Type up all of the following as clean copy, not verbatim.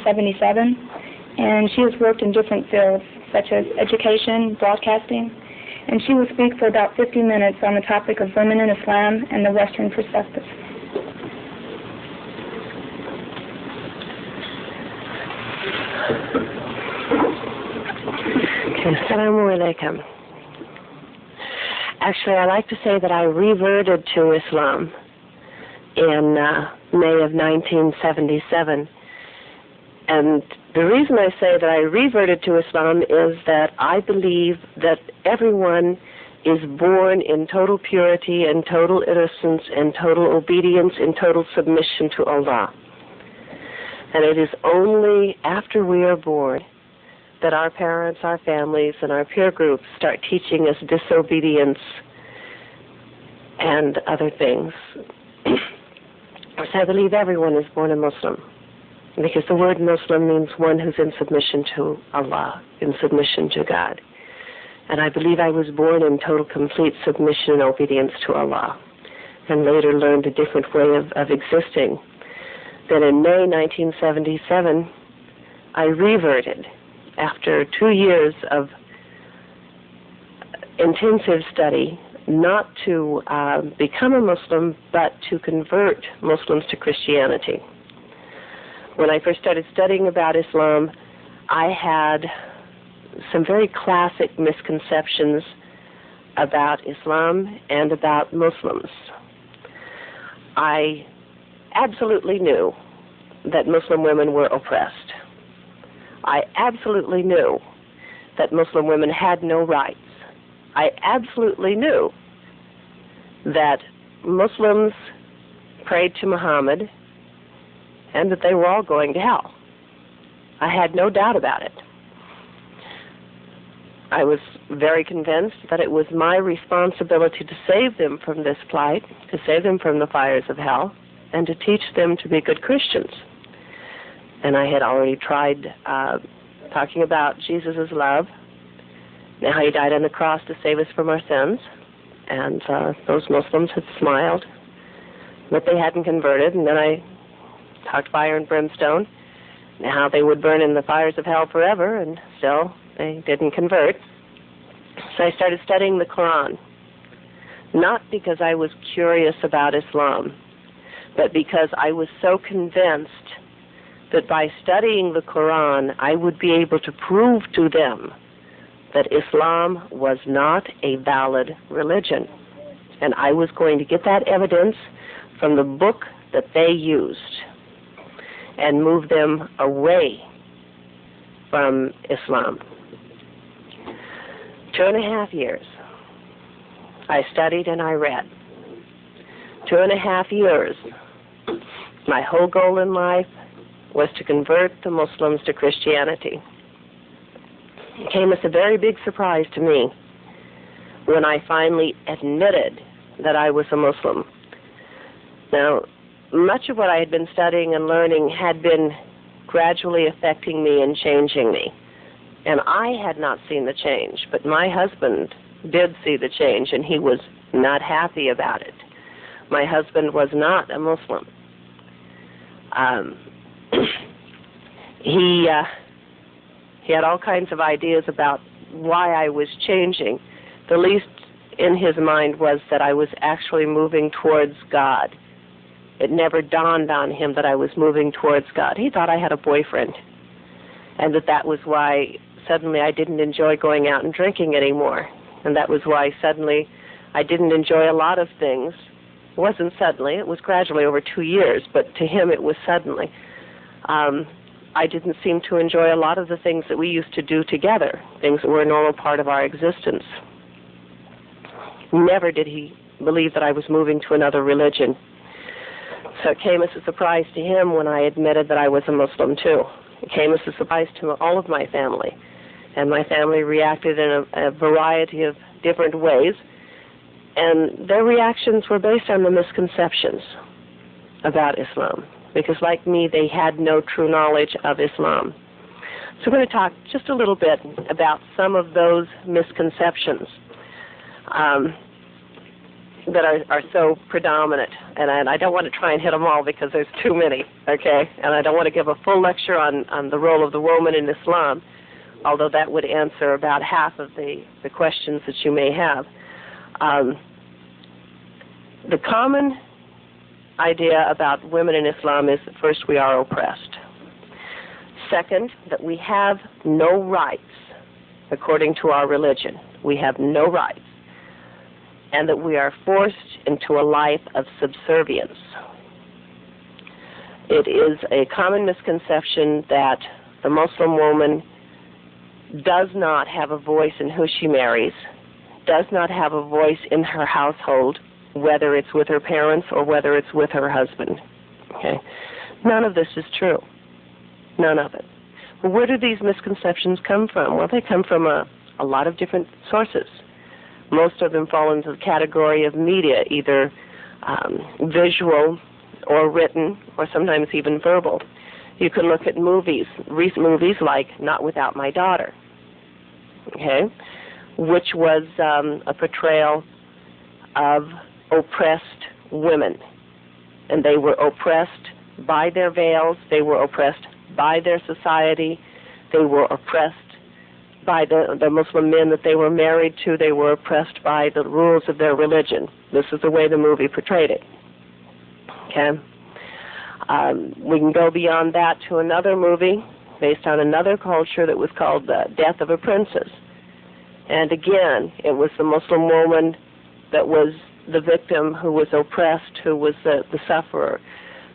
and she has worked in different fields such as education, broadcasting, and she will speak for about 50 minutes on the topic of women in Islam and the Western perspective. Assalamu alaikum. Actually, I like to say that I reverted to Islam in May of 1977. And the reason I say that I reverted to Islam is that I believe that everyone is born in total purity and total innocence and total obedience and total submission to Allah. And it is only after we are born that our parents, our families, and our peer groups start teaching us disobedience and other things. So I believe everyone is born a Muslim, because the word Muslim means one who's in submission to Allah, in submission to God. And I believe I was born in total, complete submission and obedience to Allah, and later learned a different way of existing. Then in May 1977, I reverted after 2 years of intensive study, not to become a Muslim, but to convert Muslims to Christianity. When I first started studying about Islam, I had some very classic misconceptions about Islam and about Muslims. I absolutely knew that Muslim women were oppressed. I absolutely knew that Muslim women had no rights. I absolutely knew that Muslims prayed to Muhammad and that they were all going to hell. I had no doubt about it. I was very convinced that it was my responsibility to save them from this plight, to save them from the fires of hell, and to teach them to be good Christians. And I had already tried talking about Jesus' love, and how he died on the cross to save us from our sins. And those Muslims had smiled, but they hadn't converted. And then I talked fire and brimstone, and how they would burn in the fires of hell forever, and still they didn't convert. So I started studying the Quran, not because I was curious about Islam, but because I was so convinced that by studying the Quran, I would be able to prove to them that Islam was not a valid religion. And I was going to get that evidence from the book that they used and move them away from Islam. 2.5 years, I studied and I read. 2.5 years, my whole goal in life was to convert the Muslims to Christianity. It came as a very big surprise to me when I finally admitted that I was a Muslim. Now, much of what I had been studying and learning had been gradually affecting me and changing me. And I had not seen the change, but my husband did see the change, and he was not happy about it. My husband was not a Muslim. He had all kinds of ideas about why I was changing. The least in his mind was that I was actually moving towards God. It never dawned on him that I was moving towards God. He thought I had a boyfriend, and that was why suddenly I didn't enjoy going out and drinking anymore. And that was why suddenly I didn't enjoy a lot of things. It wasn't suddenly, it was gradually over 2 years, but to him it was suddenly. I didn't seem to enjoy a lot of the things that we used to do together, things that were a normal part of our existence. Never did he believe that I was moving to another religion. So it came as a surprise to him when I admitted that I was a Muslim too. It came as a surprise to all of my family. And my family reacted in a variety of different ways. And their reactions were based on the misconceptions about Islam, because like me, they had no true knowledge of Islam. So we're going to talk just a little bit about some of those misconceptions. that are so predominant, and I don't want to try and hit them all because there's too many, okay? And I don't want to give a full lecture on the role of the woman in Islam, although that would answer about half of the questions that you may have. The common idea about women in Islam is that first, we are oppressed. Second, that we have no rights according to our religion. We have no rights. And that we are forced into a life of subservience. It is a common misconception that the Muslim woman does not have a voice in who she marries, does not have a voice in her household, whether it's with her parents or whether it's with her husband. Okay? None of this is true. None of it. Well, where do these misconceptions come from? Well, they come from a lot of different sources. Most of them fall into the category of media, either visual or written, or sometimes even verbal. You can look at movies, recent movies like Not Without My Daughter, okay, which was a portrayal of oppressed women. And they were oppressed by their veils, they were oppressed by their society, they were oppressed by the Muslim men that they were married to, they were oppressed by the rules of their religion. This is the way the movie portrayed it. Okay? We can go beyond that to another movie based on another culture that was called Death of a Princess. And again, it was the Muslim woman that was the victim, who was oppressed, who was the sufferer.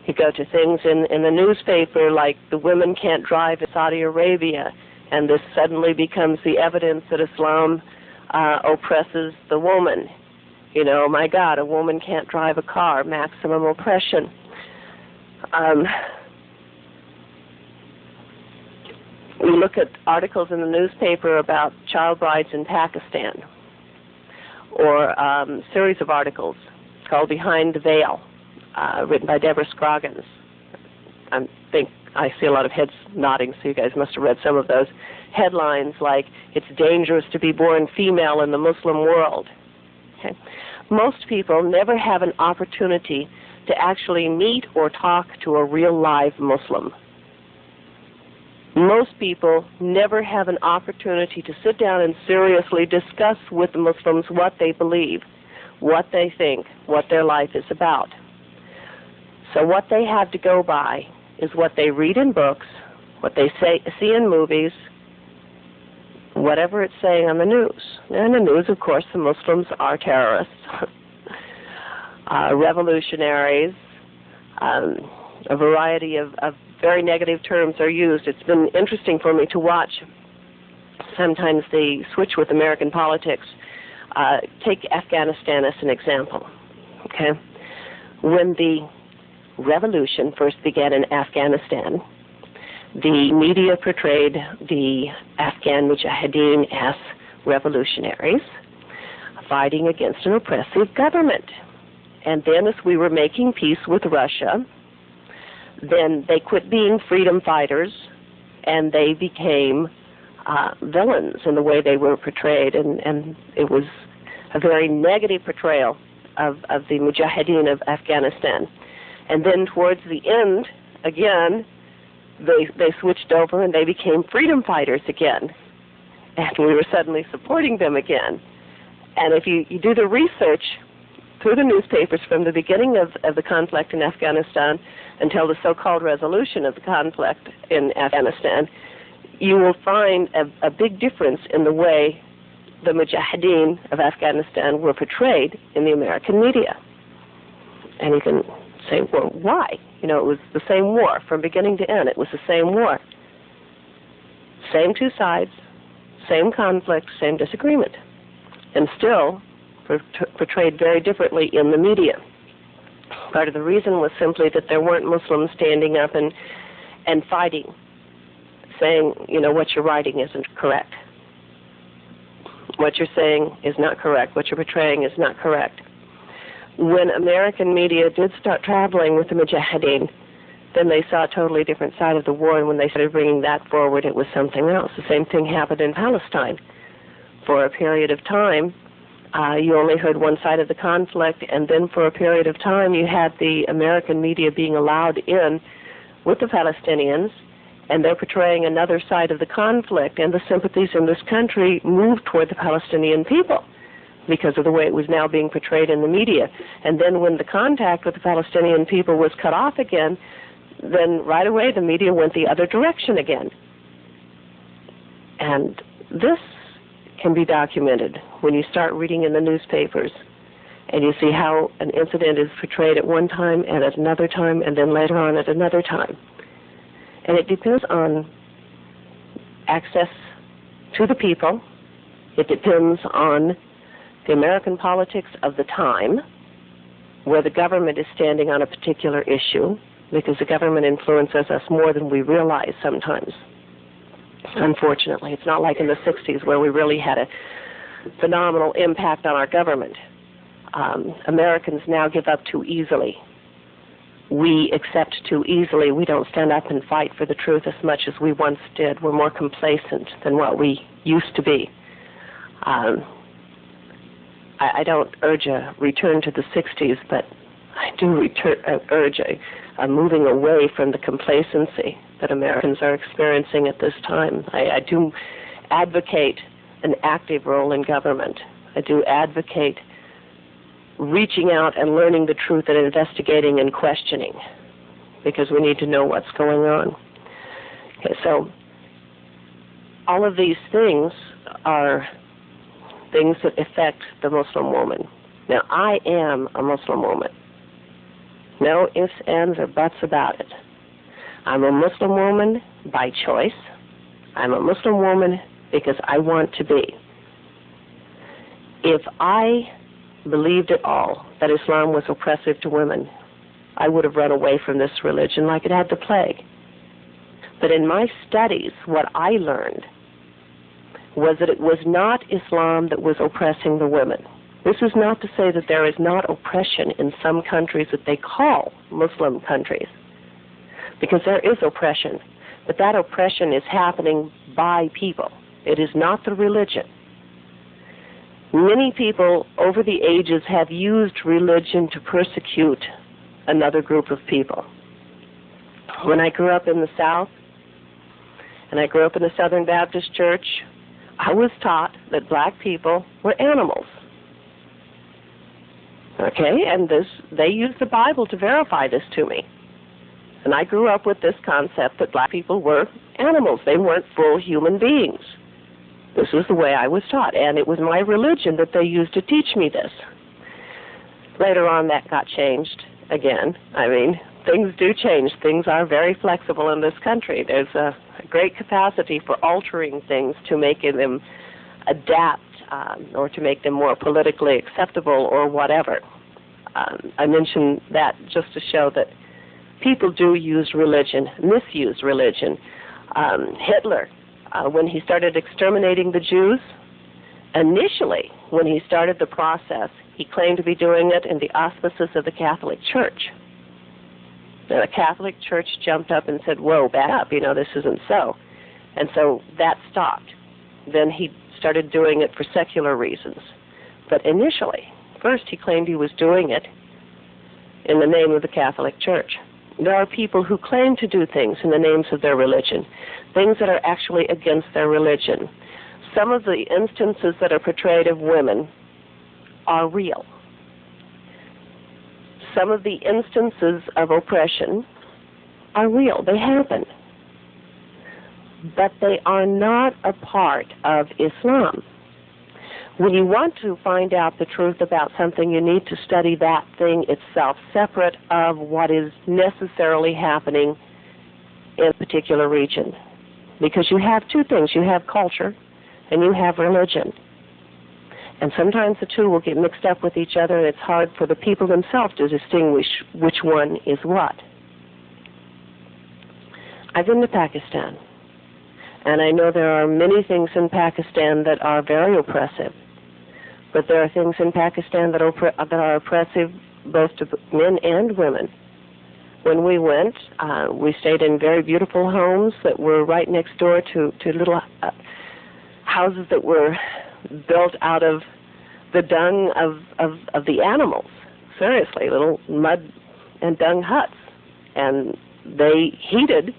You go to things in the newspaper like the women can't drive in Saudi Arabia, and this suddenly becomes the evidence that Islam oppresses the woman. You know, my God, a woman can't drive a car, maximum oppression. We look at articles in the newspaper about child brides in Pakistan, or a series of articles called Behind the Veil, written by Deborah Scroggins. I see a lot of heads nodding, so you guys must have read some of those headlines like, "It's dangerous to be born female in the Muslim world." Okay. Most people never have an opportunity to actually meet or talk to a real live Muslim. Most people never have an opportunity to sit down and seriously discuss with Muslims what they believe, what they think, what their life is about. So what they have to go by is what they read in books, what they see in movies, whatever it's saying on the news. And the news, of course, the Muslims are terrorists, revolutionaries, a variety of very negative terms are used. It's been interesting for me to watch sometimes they switch with American politics. Take Afghanistan as an example. Okay, when the revolution first began in Afghanistan, the media portrayed the Afghan Mujahideen as revolutionaries fighting against an oppressive government. And then as we were making peace with Russia, then they quit being freedom fighters and they became villains in the way they were portrayed. And it was a very negative portrayal of the Mujahideen of Afghanistan. And then towards the end, again, they switched over and they became freedom fighters again. And we were suddenly supporting them again. And if you do the research through the newspapers from the beginning of the conflict in Afghanistan until the so-called resolution of the conflict in Afghanistan, you will find a big difference in the way the Mujahideen of Afghanistan were portrayed in the American media. And you can say, well, why? You know, it was the same war from beginning to end. It was the same war. Same two sides, same conflict, same disagreement. And still portrayed very differently in the media. Part of the reason was simply that there weren't Muslims standing up and fighting, saying, you know, what you're writing isn't correct. What you're saying is not correct. What you're portraying is not correct. When American media did start traveling with the Mujahideen, then they saw a totally different side of the war, and when they started bringing that forward, it was something else. The same thing happened in Palestine. For a period of time, You only heard one side of the conflict, and then for a period of time you had the American media being allowed in with the Palestinians, and they're portraying another side of the conflict, and the sympathies in this country moved toward the Palestinian people because of the way it was now being portrayed in the media. And then when the contact with the Palestinian people was cut off again, then right away the media went the other direction again. And this can be documented when you start reading in the newspapers and you see how an incident is portrayed at one time and at another time and then later on at another time. And it depends on access to the people. It depends on the American politics of the time, where the government is standing on a particular issue, because the government influences us more than we realize sometimes. Unfortunately, it's not like in the 60s where we really had a phenomenal impact on our government. Americans now give up too easily. We accept too easily. We don't stand up and fight for the truth as much as we once did. We're more complacent than what we used to be. I don't urge a return to the 60s, but I do urge a moving away from the complacency that Americans are experiencing at this time. I do advocate an active role in government. I do advocate reaching out and learning the truth and investigating and questioning, because we need to know what's going on. Okay, so all of these things are things that affect the Muslim woman. Now, I am a Muslim woman. No ifs, ands, or buts about it. I'm a Muslim woman by choice. I'm a Muslim woman because I want to be. If I believed at all that Islam was oppressive to women, I would have run away from this religion like it had the plague. But in my studies, what I learned was that it was not Islam that was oppressing the women. This is not to say that there is not oppression in some countries that they call Muslim countries, because there is oppression, but that oppression is happening by people. It is not the religion. Many people over the ages have used religion to persecute another group of people. When I grew up in the South, and I grew up in a Southern Baptist church, I was taught that black people were animals. Okay, and they used the Bible to verify this to me. And I grew up with this concept that black people were animals. They weren't full human beings. This was the way I was taught, and it was my religion that they used to teach me this. Later on, that got changed again. I mean, things do change. Things are very flexible in this country. There's a great capacity for altering things to make them adapt or to make them more politically acceptable or whatever. I mention that just to show that people do use religion, misuse religion. Hitler, when he started exterminating the Jews, initially, when he started the process, he claimed to be doing it in the auspices of the Catholic Church. Now, the Catholic Church jumped up and said, whoa, back up, this isn't so. And so that stopped. Then he started doing it for secular reasons. But initially, first he claimed he was doing it in the name of the Catholic Church. There are people who claim to do things in the names of their religion, things that are actually against their religion. Some of the instances that are portrayed of women are real. Some of the instances of oppression are real. They happen. But they are not a part of Islam. When you want to find out the truth about something, you need to study that thing itself, separate of what is necessarily happening in a particular region. Because you have two things. You have culture and you have religion. And sometimes the two will get mixed up with each other, and it's hard for the people themselves to distinguish which one is what. I've been to Pakistan, and I know there are many things in Pakistan that are very oppressive, but there are things in Pakistan that are oppressive both to men and women. When we went, we stayed in very beautiful homes that were right next door to little houses that were built out of the dung of the animals. Seriously, little mud and dung huts. And they heated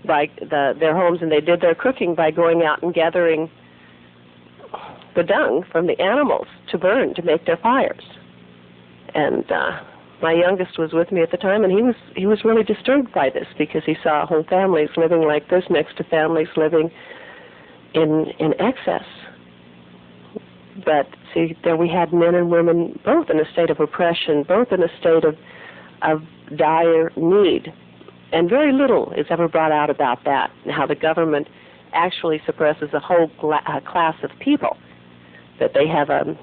their homes, and they did their cooking by going out and gathering the dung from the animals to burn, to make their fires. And my youngest was with me at the time, and he was really disturbed by this, because he saw whole families living like this next to families living in excess. But see, there we had men and women both in a state of oppression, both in a state of dire need. And very little is ever brought out about that, and how the government actually suppresses a whole class of people, that they have an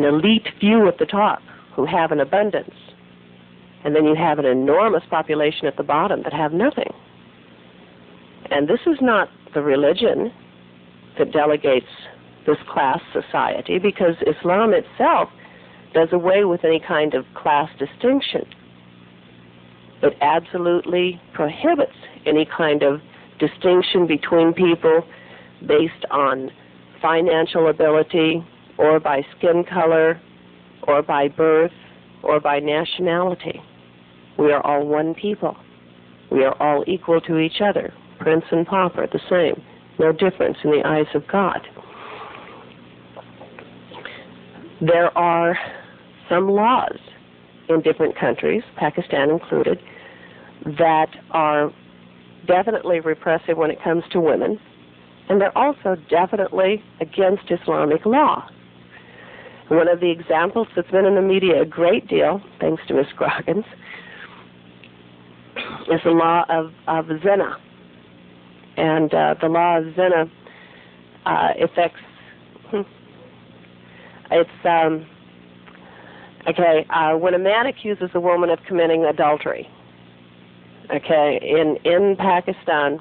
elite few at the top who have an abundance, and then you have an enormous population at the bottom that have nothing. And this is not the religion that delegates this class society, because Islam itself does away with any kind of class distinction. It absolutely prohibits any kind of distinction between people based on financial ability, or by skin color, or by birth, or by nationality. We are all one people. We are all equal to each other. Prince and pauper, the same. No difference in the eyes of God. There are some laws in different countries, Pakistan included, that are definitely repressive when it comes to women, and they're also definitely against Islamic law. One of the examples that's been in the media a great deal, thanks to Ms. Groggins, is the law of zina. And the law of zina affects, when a man accuses a woman of committing adultery, in Pakistan,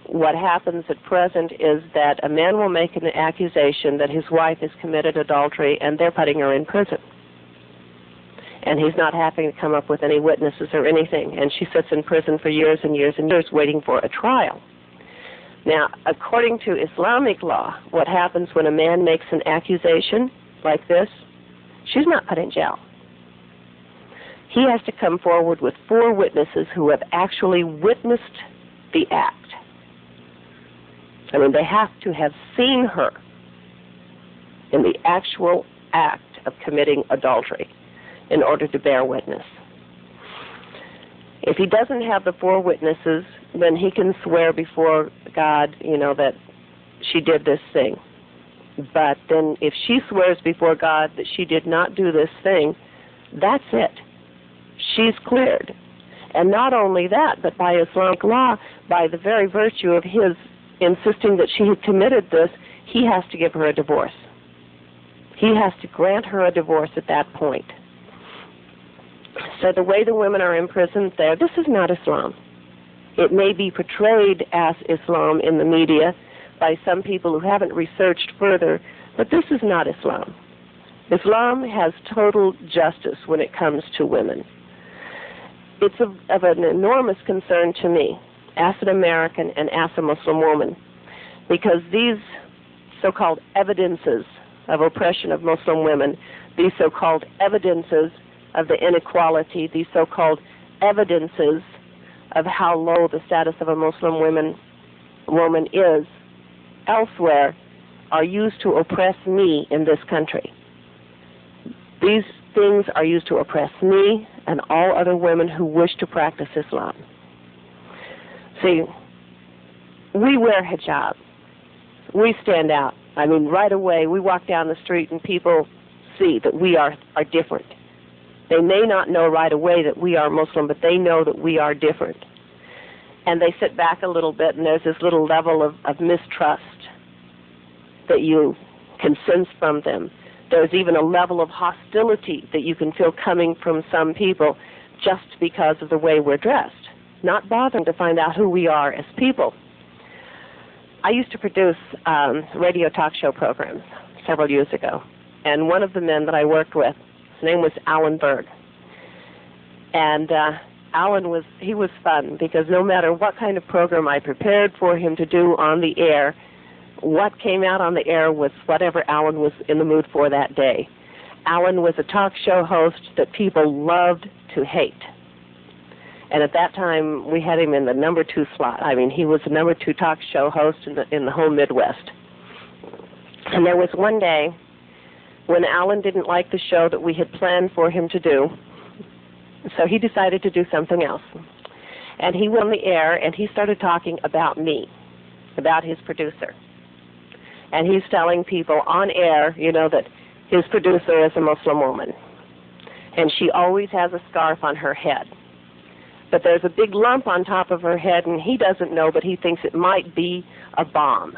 what happens at present is that a man will make an accusation that his wife has committed adultery, and they're putting her in prison. And he's not having to come up with any witnesses or anything, and she sits in prison for years and years and years waiting for a trial. Now, according to Islamic law, what happens when a man makes an accusation like this, she's not put in jail. He has to come forward with 4 witnesses who have actually witnessed the act. I mean, they have to have seen her in the actual act of committing adultery in order to bear witness. If he doesn't have the 4 witnesses, then he can swear before God, that she did this thing. But then if she swears before God that she did not do this thing, that's it. She's cleared. And not only that, but by Islamic law, by the very virtue of his insisting that she had committed this, he has to give her a divorce. He has to grant her a divorce at that point. So the way the women are imprisoned there, this is not Islam. It may be portrayed as Islam in the media by some people who haven't researched further, but this is not Islam. Islam has total justice when it comes to women. It's of an enormous concern to me, as an American and as a Muslim woman, because these so-called evidences of oppression of Muslim women, these so-called evidences of the inequality, these so-called evidences of how low the status of a Muslim woman is elsewhere, are used to oppress me in this country. These things are used to oppress me and all other women who wish to practice Islam. See, we wear hijab. We stand out. I mean, right away, we walk down the street and people see that we are different. They may not know right away that we are Muslim, but they know that we are different. And they sit back a little bit, and there's this little level of mistrust that you can sense from them. There's even a level of hostility that you can feel coming from some people just because of the way we're dressed, not bothering to find out who we are as people. I used to produce radio talk show programs several years ago, and one of the men that I worked with, his name was Alan Berg. And Alan was fun, because no matter what kind of program I prepared for him to do on the air, what came out on the air was whatever Alan was in the mood for that day. Alan was a talk show host that people loved to hate. And at that time, we had him in the number 2 slot. I mean, he was the number 2 talk show host in the whole Midwest. And there was one day when Alan didn't like the show that we had planned for him to do, so he decided to do something else. And he went on the air, and he started talking about me, about his producer. And he's telling people on air, you know, that his producer is a Muslim woman, and she always has a scarf on her head. But there's a big lump on top of her head, and he doesn't know, but he thinks it might be a bomb.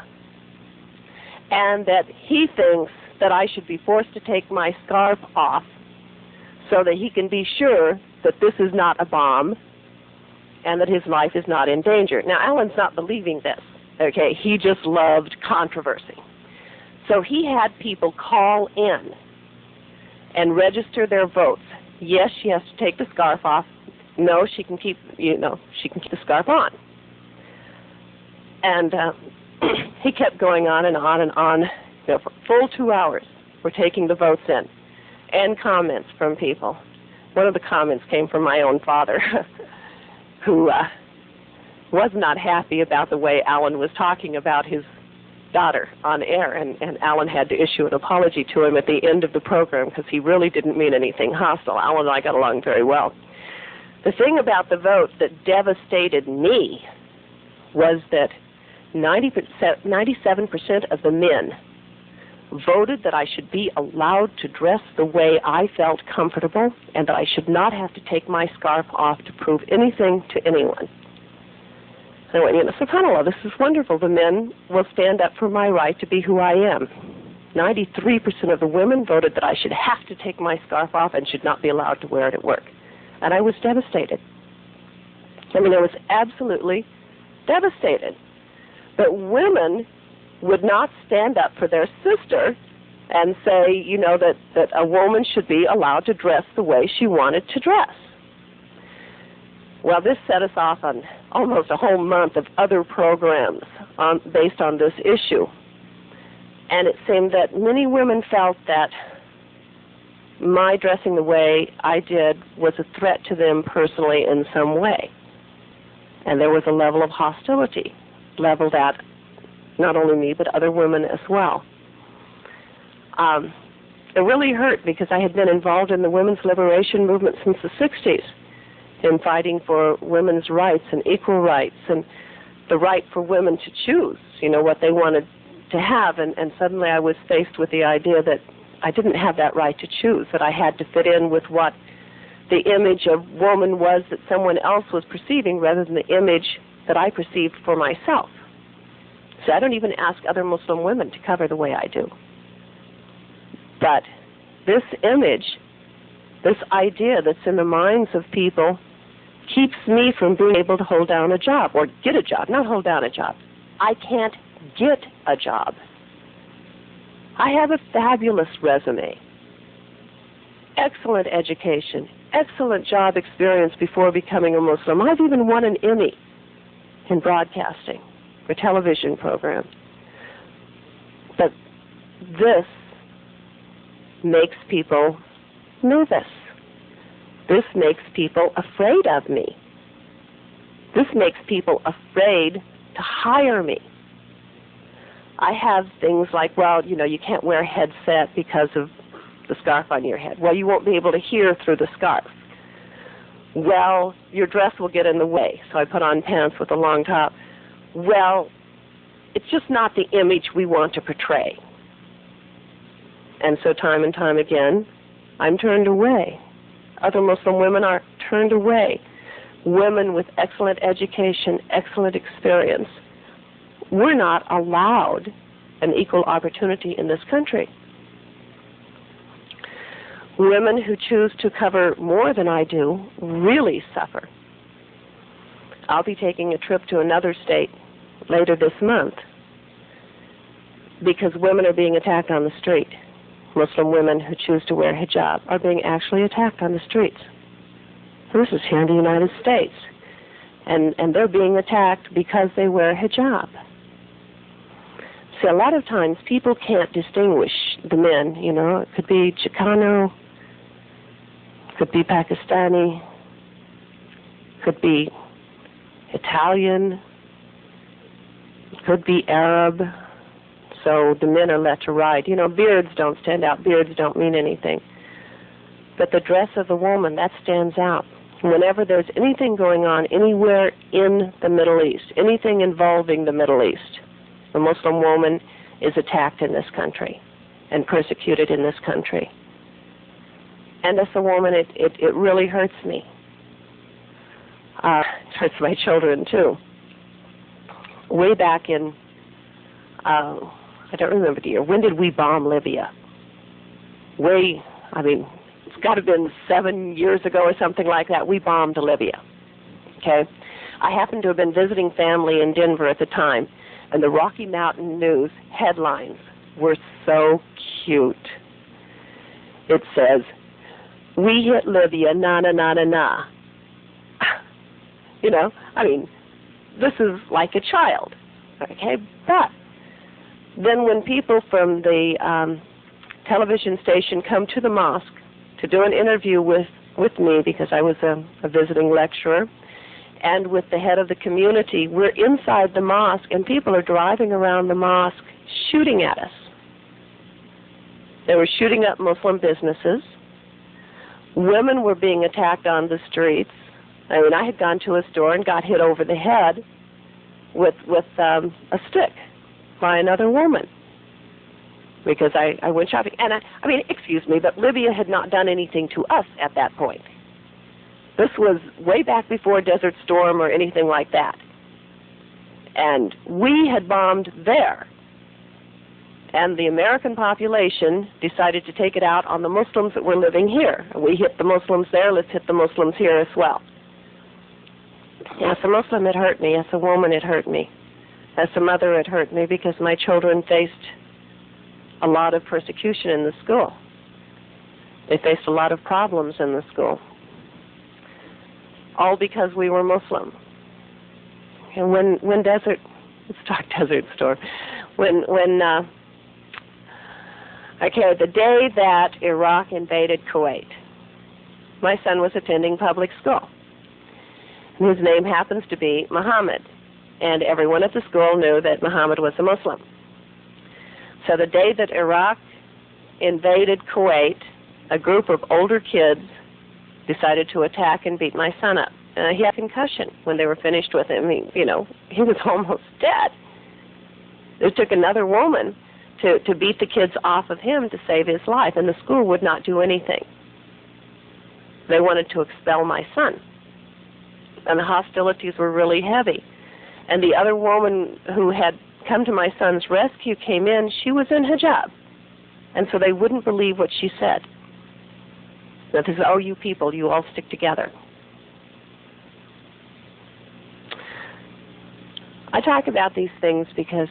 And that he thinks that I should be forced to take my scarf off so that he can be sure that this is not a bomb and that his life is not in danger. Now, Alan's not believing this, okay? He just loved controversy. So he had people call in and register their votes. Yes, she has to take the scarf off. No, she can keep, she can keep the scarf on. And he kept going on and on and on, for a full 2 hours. We're taking the votes in and comments from people. One of the comments came from my own father, who was not happy about the way Alan was talking about his daughter on air, and Alan had to issue an apology to him at the end of the program because he really didn't mean anything hostile. Alan and I got along very well. The thing about the vote that devastated me was that 97% of the men voted that I should be allowed to dress the way I felt comfortable and that I should not have to take my scarf off to prove anything to anyone. And I went, SubhanAllah, this is wonderful. The men will stand up for my right to be who I am. 93% of the women voted that I should have to take my scarf off and should not be allowed to wear it at work. And I was devastated. I was absolutely devastated. But women would not stand up for their sister and say, that a woman should be allowed to dress the way she wanted to dress. Well, this set us off on almost a whole month of other programs based on this issue. And it seemed that many women felt that my dressing the way I did was a threat to them personally in some way. And there was a level of hostility leveled at not only me, but other women as well. It really hurt because I had been involved in the women's liberation movement since the 60s in fighting for women's rights and equal rights and the right for women to choose, what they wanted to have. And suddenly I was faced with the idea that I didn't have that right to choose, that I had to fit in with what the image of woman was that someone else was perceiving rather than the image that I perceived for myself. So I don't even ask other Muslim women to cover the way I do. But this image, this idea that's in the minds of people keeps me from being able to hold down a job or get a job, not hold down a job. I can't get a job. I have a fabulous resume, excellent education, excellent job experience before becoming a Muslim. I've even won an Emmy in broadcasting for television programs. But this makes people nervous. This makes people afraid of me. This makes people afraid to hire me. I have things like, you can't wear a headset because of the scarf on your head. Well, you won't be able to hear through the scarf. Well, your dress will get in the way, so I put on pants with a long top. Well, it's just not the image we want to portray. And so time and time again, I'm turned away. Other Muslim women are turned away. Women with excellent education, excellent experience. We're not allowed an equal opportunity in this country. Women who choose to cover more than I do really suffer. I'll be taking a trip to another state later this month because women are being attacked on the street. Muslim women who choose to wear hijab are being actually attacked on the streets. This is here in the United States. And they're being attacked because they wear hijab. See, a lot of times people can't distinguish the men, you know. It could be Chicano, could be Pakistani, could be Italian, could be Arab. So the men are let to ride. You know, beards don't stand out. Beards don't mean anything. But the dress of the woman, that stands out. Whenever there's anything going on anywhere in the Middle East, anything involving the Middle East, the Muslim woman is attacked in this country and persecuted in this country. And as a woman, it really hurts me. It hurts my children, too. Way back in, I don't remember the year. When did we bomb Libya? It's got to have been 7 years ago or something like that. We bombed Libya. Okay? I happened to have been visiting family in Denver at the time, and the Rocky Mountain News headlines were so cute. It says, "We hit Libya, na na na na na." You know, this is like a child. Okay? But then when people from the television station come to the mosque to do an interview with me, because I was a visiting lecturer, and with the head of the community, we're inside the mosque, and people are driving around the mosque shooting at us. They were shooting up Muslim businesses. Women were being attacked on the streets. I had gone to a store and got hit over the head with a stick by another woman because I went shopping. And excuse me, but Libya had not done anything to us at that point. This was way back before Desert Storm or anything like that. And we had bombed there. And the American population decided to take it out on the Muslims that were living here. We hit the Muslims there, let's hit the Muslims here as well. As a Muslim, it hurt me. As a woman, it hurt me. As a mother, it hurt me because my children faced a lot of persecution in the school. They faced a lot of problems in the school. All because we were Muslim. And when Desert Storm, the day that Iraq invaded Kuwait, my son was attending public school. And his name happens to be Muhammad. And everyone at the school knew that Muhammad was a Muslim. So the day that Iraq invaded Kuwait, a group of older kids decided to attack and beat my son up. He had concussion when they were finished with him. He was almost dead. It took another woman to beat the kids off of him to save his life, and the school would not do anything. They wanted to expel my son. And the hostilities were really heavy. And the other woman who had come to my son's rescue came in, she was in hijab. And so they wouldn't believe what she said. That is, oh, you people, you all stick together. I talk about these things because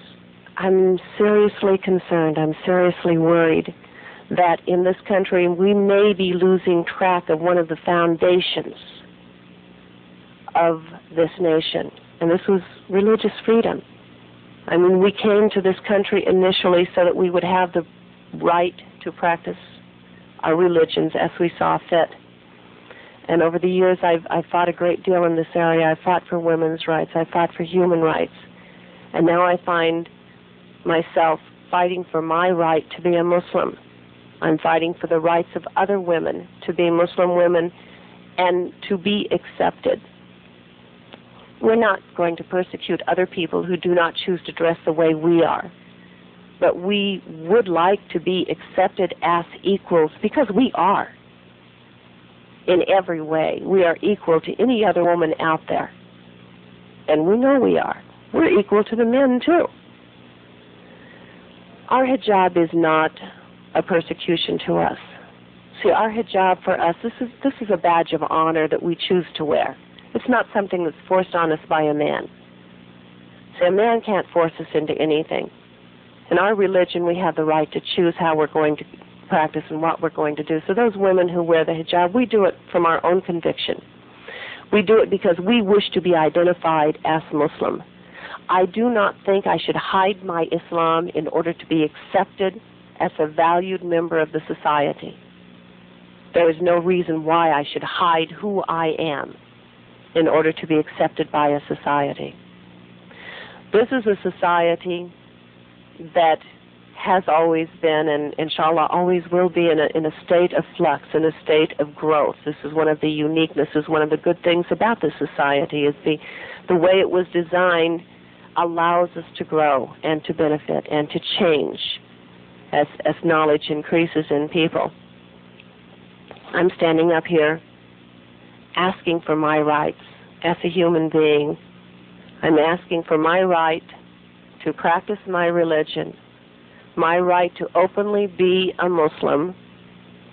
I'm seriously concerned, I'm seriously worried that in this country we may be losing track of one of the foundations of this nation, and this was religious freedom. We came to this country initially so that we would have the right to practice our religions as we saw fit. And over the years, I've fought a great deal in this area. I've fought for women's rights. I've fought for human rights. And now I find myself fighting for my right to be a Muslim. I'm fighting for the rights of other women to be Muslim women and to be accepted. We're not going to persecute other people who do not choose to dress the way we are. But we would like to be accepted as equals because we are. In every way, we are equal to any other woman out there. And we know we are. We're equal to the men, too. Our hijab is not a persecution to us. See, our hijab for us, this is a badge of honor that we choose to wear. It's not something that's forced on us by a man. See, a man can't force us into anything. In our religion, we have the right to choose how we're going to practice and what we're going to do. So those women who wear the hijab, we do it from our own conviction. We do it because we wish to be identified as Muslim. I do not think I should hide my Islam in order to be accepted as a valued member of the society. There is no reason why I should hide who I am in order to be accepted by a society. This is a society that has always been, and inshallah always will be, in a state of flux, in a state of growth. This is one of the uniquenesses, one of the good things about this society, is the way it was designed allows us to grow and to benefit and to change as knowledge increases in people. I'm standing up here asking for my rights as a human being. I'm asking for my right to practice my religion, my right to openly be a Muslim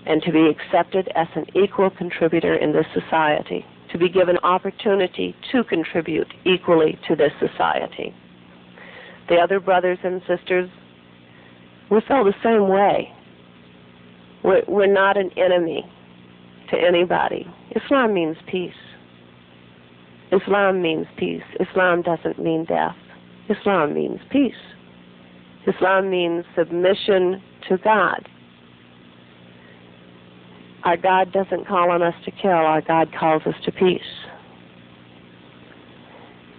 and to be accepted as an equal contributor in this society, to be given opportunity to contribute equally to this society. The other brothers and sisters, we feel the same way. We're not an enemy to anybody. Islam means peace. Islam means peace. Islam doesn't mean death. Islam means peace. Islam means submission to God. Our God doesn't call on us to kill. Our God calls us to peace.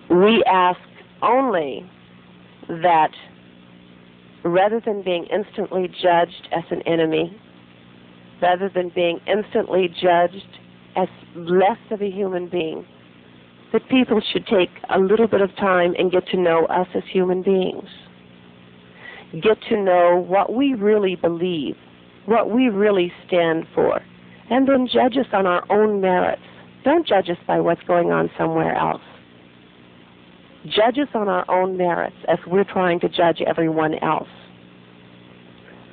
We ask only that rather than being instantly judged as an enemy, rather than being instantly judged as less of a human being, that people should take a little bit of time and get to know us as human beings. Get to know what we really believe, what we really stand for, and then judge us on our own merits. Don't judge us by what's going on somewhere else. Judge us on our own merits as we're trying to judge everyone else.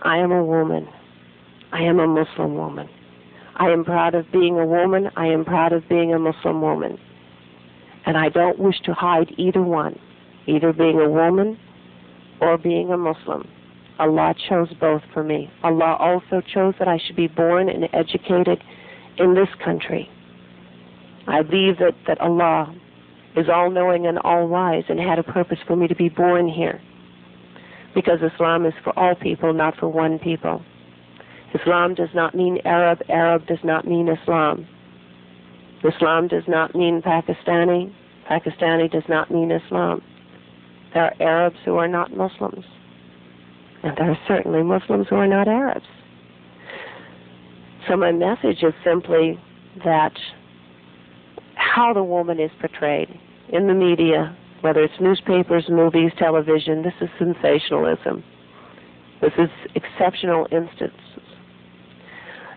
I am a woman. I am a Muslim woman. I am proud of being a woman. I am proud of being a Muslim woman. And I don't wish to hide either one, either being a woman or being a Muslim. Allah chose both for me. Allah also chose that I should be born and educated in this country. I believe that Allah is all-knowing and all-wise and had a purpose for me to be born here, because Islam is for all people, not for one people. Islam does not mean Arab. Arab does not mean Islam. Islam does not mean Pakistani. Pakistani does not mean Islam. There are Arabs who are not Muslims, and there are certainly Muslims who are not Arabs. So my message is simply that how the woman is portrayed in the media, whether it's newspapers, movies, television, this is sensationalism. This is exceptional instances.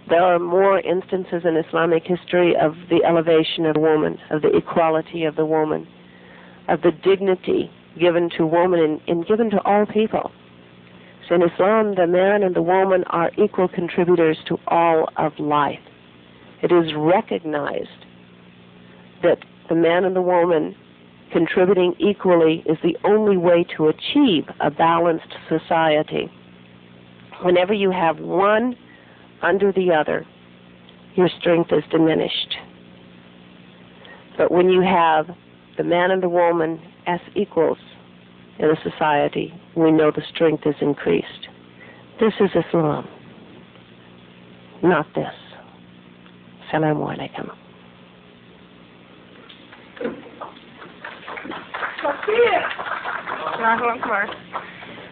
There are more instances in Islamic history of the elevation of the woman, of the equality of the woman, of the dignity given to woman and given to all people. So in Islam, the man and the woman are equal contributors to all of life. It is recognized that the man and the woman contributing equally is the only way to achieve a balanced society. Whenever you have one under the other, your strength is diminished. But when you have the man and the woman as equals in a society, we know the strength is increased. This is Islam, not this. Assalamu alaikum.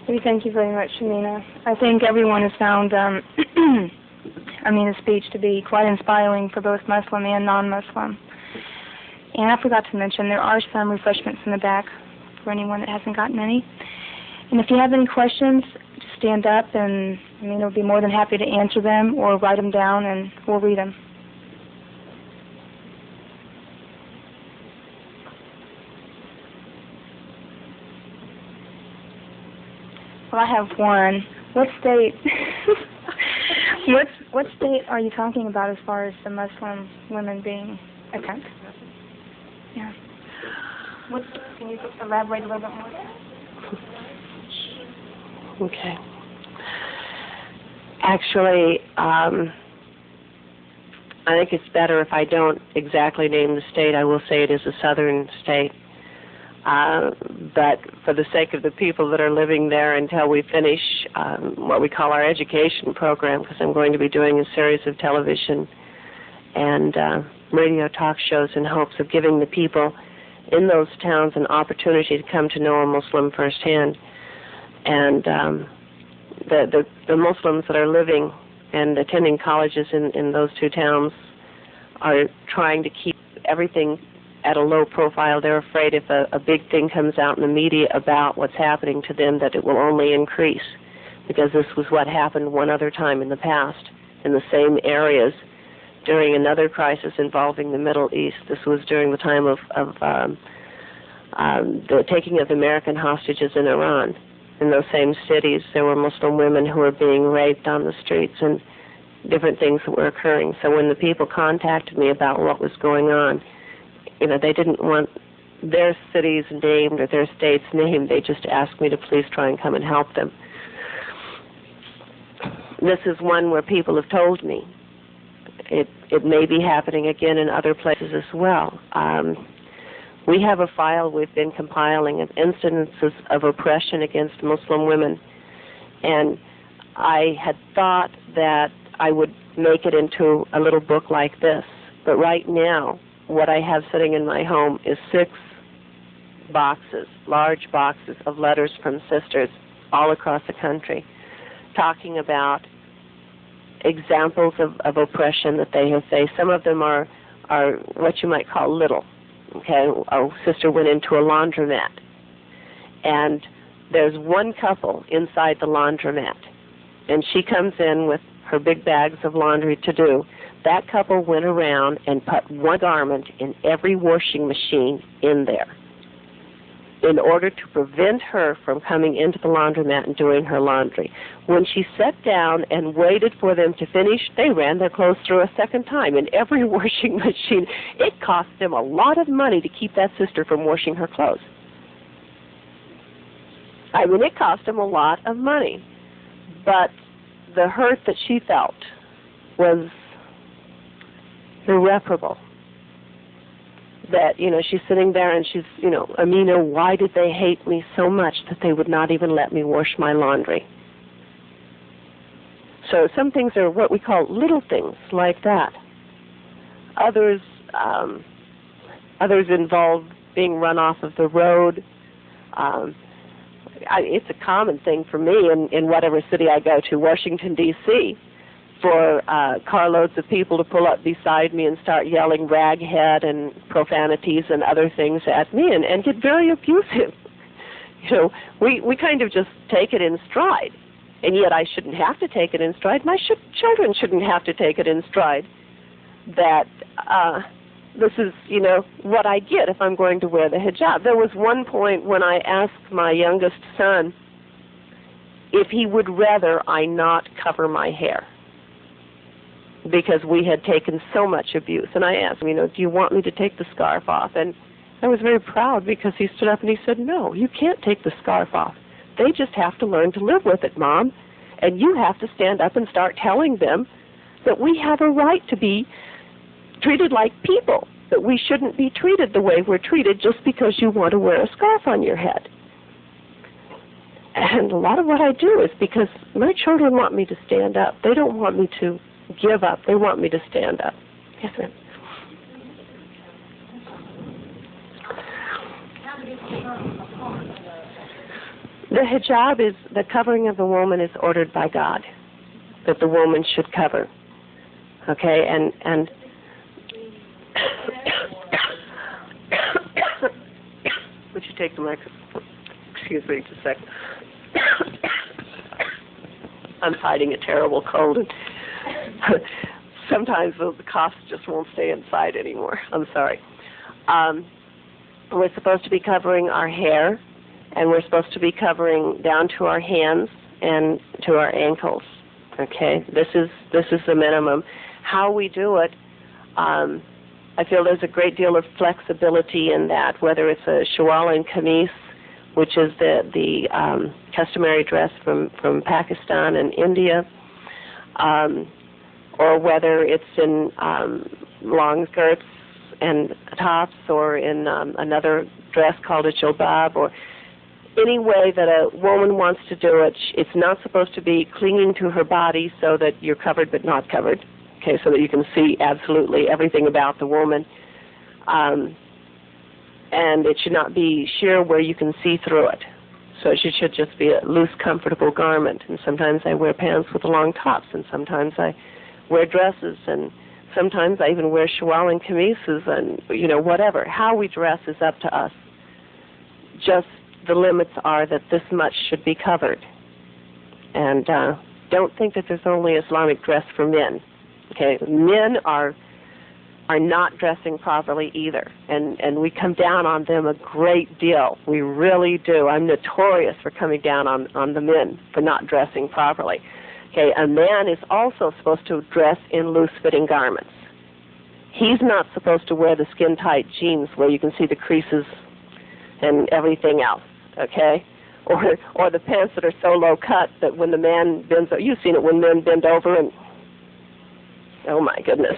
We thank you very much, Aminah. I think everyone has found Aminah's speech to be quite inspiring for both Muslim and non-Muslim. And I forgot to mention, there are some refreshments in the back for anyone that hasn't gotten any. And if you have any questions, just stand up and Aminah will be more than happy to answer them or write them down and we'll read them. Well, I have one. What state? What state are you talking about as far as the Muslim women being attacked? Yeah. Can you elaborate a little bit more? Okay. Actually, I think it's better if I don't exactly name the state. I will say it is a southern state. But for the sake of the people that are living there until we finish what we call our education program, because I'm going to be doing a series of television and radio talk shows in hopes of giving the people in those towns an opportunity to come to know a Muslim firsthand. And the Muslims that are living and attending colleges in those two towns are trying to keep everything at a low profile. They're afraid if a big thing comes out in the media about what's happening to them that it will only increase, because this was what happened one other time in the past in the same areas during another crisis involving the Middle East. This was during the time of the taking of American hostages in Iran. In those same cities, there were Muslim women who were being raped on the streets and different things that were occurring. So when the people contacted me about what was going on, they didn't want their cities named or their states named. They just asked me to please try and come and help them. This is one where people have told me it may be happening again in other places as well. We have a file we've been compiling of instances of oppression against Muslim women, and I had thought that I would make it into a little book like this. But right now, what I have sitting in my home is 6 boxes, large boxes of letters from sisters all across the country talking about examples of oppression that they have faced. Some of them are what you might call little. Okay, a sister went into a laundromat, and there's one couple inside the laundromat, and she comes in with her big bags of laundry to do. That couple went around and put one garment in every washing machine in there in order to prevent her from coming into the laundromat and doing her laundry. When she sat down and waited for them to finish, they ran their clothes through a second time in every washing machine. It cost them a lot of money to keep that sister from washing her clothes. I mean, it cost them a lot of money. But the hurt that she felt was irreparable. That, she's sitting there and she's, Aminah, why did they hate me so much that they would not even let me wash my laundry? So some things are what we call little things like that. Others involve being run off of the road. It's a common thing for me in whatever city I go to, Washington, D.C., for carloads of people to pull up beside me and start yelling raghead and profanities and other things at me and get very abusive. We kind of just take it in stride, and yet I shouldn't have to take it in stride. My children shouldn't have to take it in stride that this is, what I get if I'm going to wear the hijab. There was one point when I asked my youngest son if he would rather I not cover my hair, because we had taken so much abuse. And I asked him, do you want me to take the scarf off? And I was very proud because he stood up and he said, no, you can't take the scarf off. They just have to learn to live with it, Mom. And you have to stand up and start telling them that we have a right to be treated like people, that we shouldn't be treated the way we're treated just because you want to wear a scarf on your head. And a lot of what I do is because my children want me to stand up. They don't want me to give up. They want me to stand up. Yes, ma'am. The hijab is the covering of the woman is ordered by God, that the woman should cover. Okay, and would you take the microphone? Excuse me just a second. I'm fighting a terrible cold. Sometimes the coughs just won't stay inside anymore. I'm sorry. We're supposed to be covering our hair, and we're supposed to be covering down to our hands and to our ankles. Okay, this is the minimum. How we do it, I feel there's a great deal of flexibility in that, whether it's a shawal and kameez, which is the customary dress from Pakistan and India, or whether it's in long skirts and tops, or in another dress called a jilbab, or any way that a woman wants to do it. It's not supposed to be clinging to her body so that you're covered but not covered, okay, so that you can see absolutely everything about the woman. And it should not be sheer where you can see through it. So it should just be a loose, comfortable garment. And sometimes I wear pants with long tops, and sometimes I wear dresses, and sometimes I even wear shalwal and kamises, and, whatever. How we dress is up to us. Just the limits are that this much should be covered. And don't think that there's only Islamic dress for men. Okay, men are not dressing properly either, and we come down on them a great deal. We really do. I'm notorious for coming down on the men for not dressing properly. Okay, a man is also supposed to dress in loose-fitting garments. He's not supposed to wear the skin-tight jeans where you can see the creases and everything else, okay? Or the pants that are so low-cut that when the man bends over, you've seen it when men bend over and, oh my goodness.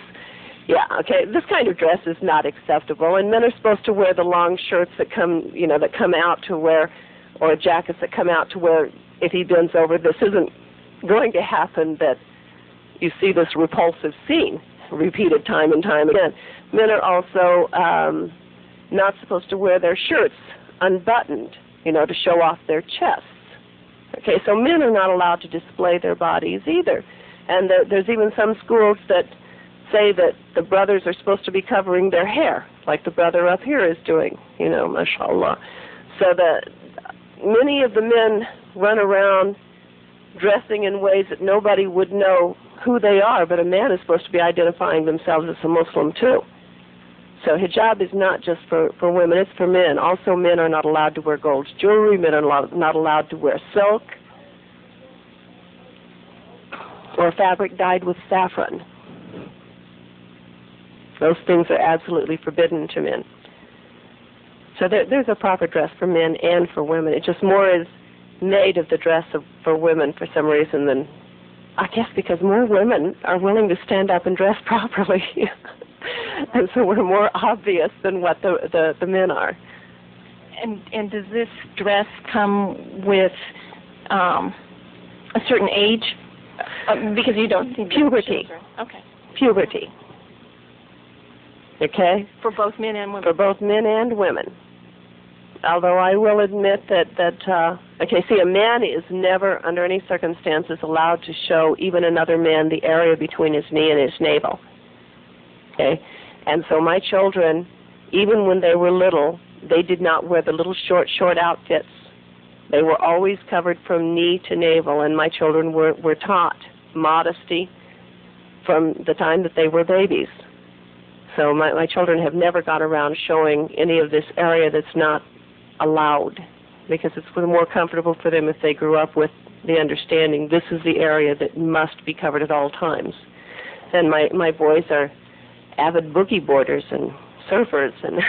Yeah, okay, this kind of dress is not acceptable, and men are supposed to wear the long shirts that come out to where, or jackets that come out to where if he bends over, this isn't going to happen, that you see this repulsive scene repeated time and time again. Men are also not supposed to wear their shirts unbuttoned, to show off their chests. Okay, so men are not allowed to display their bodies either. And there's even some schools that say that the brothers are supposed to be covering their hair, like the brother up here is doing, mashallah. So that many of the men run around dressing in ways that nobody would know who they are, but a man is supposed to be identifying themselves as a Muslim too. So hijab is not just for women, it's for men. Also, men are not allowed to wear gold jewelry, men are not allowed to wear silk or fabric dyed with saffron. Those things are absolutely forbidden to men. So there's a proper dress for men and for women. It just more is made of the dress for women for some reason than, I guess because more women are willing to stand up and dress properly. And so we're more obvious than what the men are. And does this dress come with a certain age? Because you don't see puberty. Children. Okay. Puberty. Okay? For both men and women? For both men and women. Although I will admit that a man is never, under any circumstances, allowed to show even another man the area between his knee and his navel. Okay? And so my children, even when they were little, they did not wear the little short outfits. They were always covered from knee to navel, and my children were taught modesty from the time that they were babies. So my children have never gone around showing any of this area that's not allowed, because it's more comfortable for them if they grew up with the understanding this is the area that must be covered at all times. And my boys are avid boogie boarders and surfers and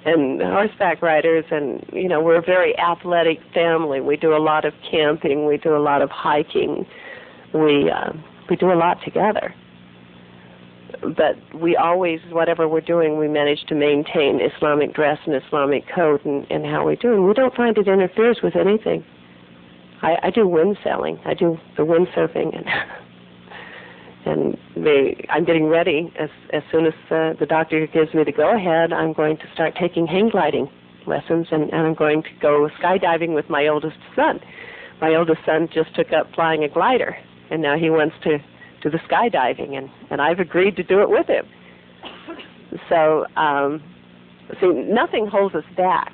and horseback riders, and we're a very athletic family. We do a lot of camping, we do a lot of hiking, we do a lot together. But we always, whatever we're doing, we manage to maintain Islamic dress and Islamic code and how we do. And we don't find it interferes with anything. I do windsailing. I do the windsurfing, and I'm getting ready. As soon as the doctor gives me the go-ahead, I'm going to start taking hang gliding lessons, and I'm going to go skydiving with my oldest son. My oldest son just took up flying a glider, and now he wants to do the skydiving, and I've agreed to do it with him. So, nothing holds us back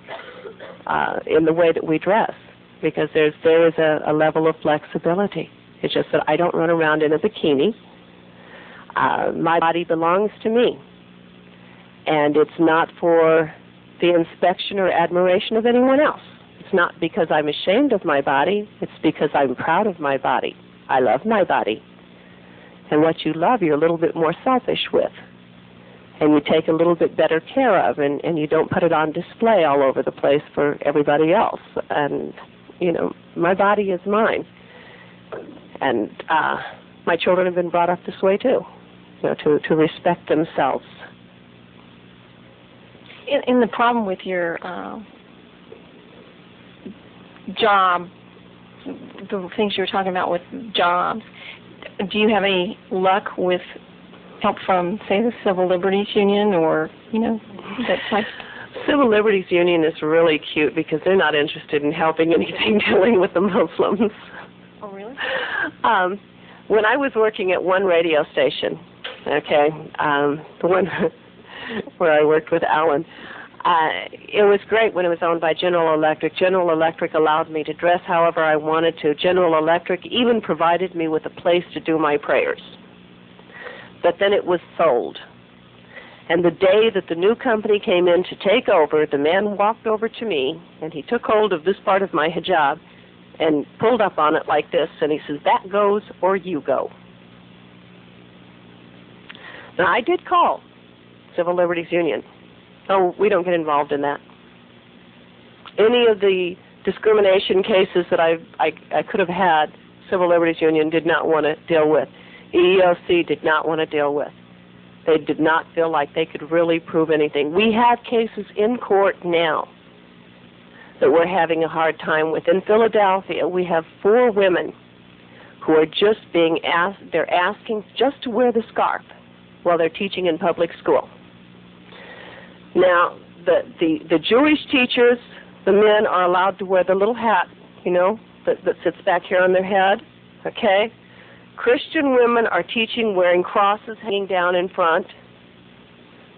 in the way that we dress, because there is a level of flexibility. It's just that I don't run around in a bikini. My body belongs to me, and it's not for the inspection or admiration of anyone else. It's not because I'm ashamed of my body. It's because I'm proud of my body. I love my body. And what you love, you're a little bit more selfish with. And you take a little bit better care of, and you don't put it on display all over the place for everybody else. And, my body is mine. And my children have been brought up this way, too, to respect themselves. in the problem with your job, the things you were talking about with jobs, do you have any luck with help from, say, the Civil Liberties Union or, that type? Civil Liberties Union is really cute because they're not interested in helping anything dealing with the Muslims. Oh, really? When I was working at one radio station, okay, the one where I worked with Alan, it was great when it was owned by General Electric. General Electric allowed me to dress however I wanted to. General Electric even provided me with a place to do my prayers. But then it was sold. And the day that the new company came in to take over, the man walked over to me, and he took hold of this part of my hijab and pulled up on it like this, and he says, "That goes or you go." Now, I did call Civil Liberties Union. Oh, we don't get involved in that. Any of the discrimination cases that I could have had, Civil Liberties Union did not want to deal with. EEOC did not want to deal with. They did not feel like they could really prove anything. We have cases in court now that we're having a hard time with. In Philadelphia, we have 4 women who are just being asked, they're asking just to wear the scarf while they're teaching in public school. Now, the Jewish teachers, the men are allowed to wear the little hat, that sits back here on their head, okay? Christian women are teaching wearing crosses hanging down in front,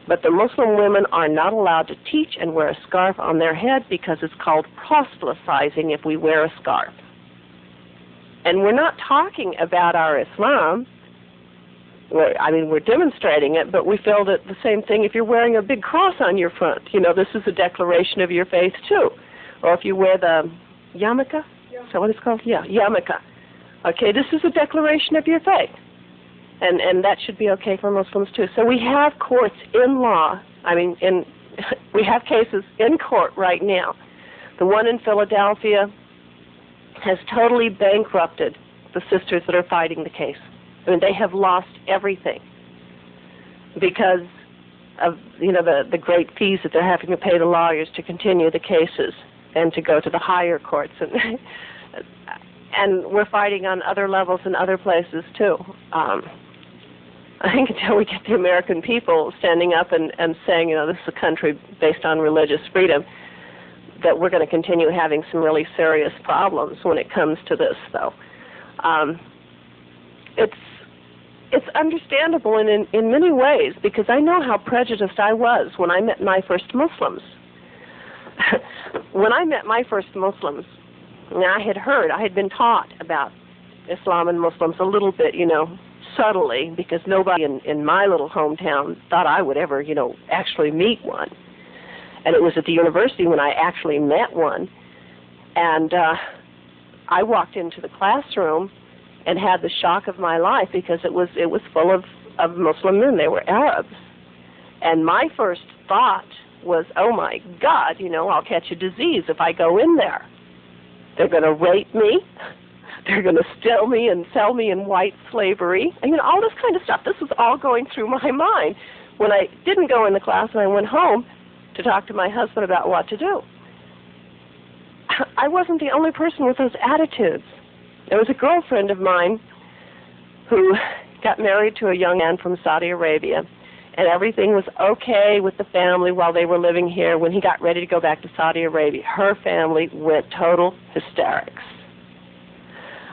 but the Muslim women are not allowed to teach and wear a scarf on their head because it's called proselytizing if we wear a scarf. And we're not talking about our Islam. We're demonstrating it, but we feel that the same thing if you're wearing a big cross on your front. This is a declaration of your faith too. Or if you wear the yarmulke, is that what it's called? Yeah, yarmulke. Okay, this is a declaration of your faith. And that should be okay for Muslims too. So we have courts in law, we have cases in court right now. The one in Philadelphia has totally bankrupted the sisters that are fighting the case. They have lost everything because of, the great fees that they're having to pay the lawyers to continue the cases and to go to the higher courts. And we're fighting on other levels in other places, too. I think until we get the American people standing up and saying, this is a country based on religious freedom, that we're going to continue having some really serious problems when it comes to this, though. It's understandable in many ways because I know how prejudiced I was when I met my first Muslims. When I met my first Muslims, I had been taught about Islam and Muslims a little bit, subtly, because nobody in my little hometown thought I would ever, actually meet one. And it was at the university when I actually met one. And I walked into the classroom and had the shock of my life because it was full of Muslim men. They were Arabs. And my first thought was, oh my God, I'll catch a disease if I go in there. They're going to rape me. They're going to steal me and sell me in white slavery. All this kind of stuff. This was all going through my mind when I didn't go in the class and I went home to talk to my husband about what to do. I wasn't the only person with those attitudes. There was a girlfriend of mine who got married to a young man from Saudi Arabia, and everything was okay with the family while they were living here. When he got ready to go back to Saudi Arabia, her family went total hysterics.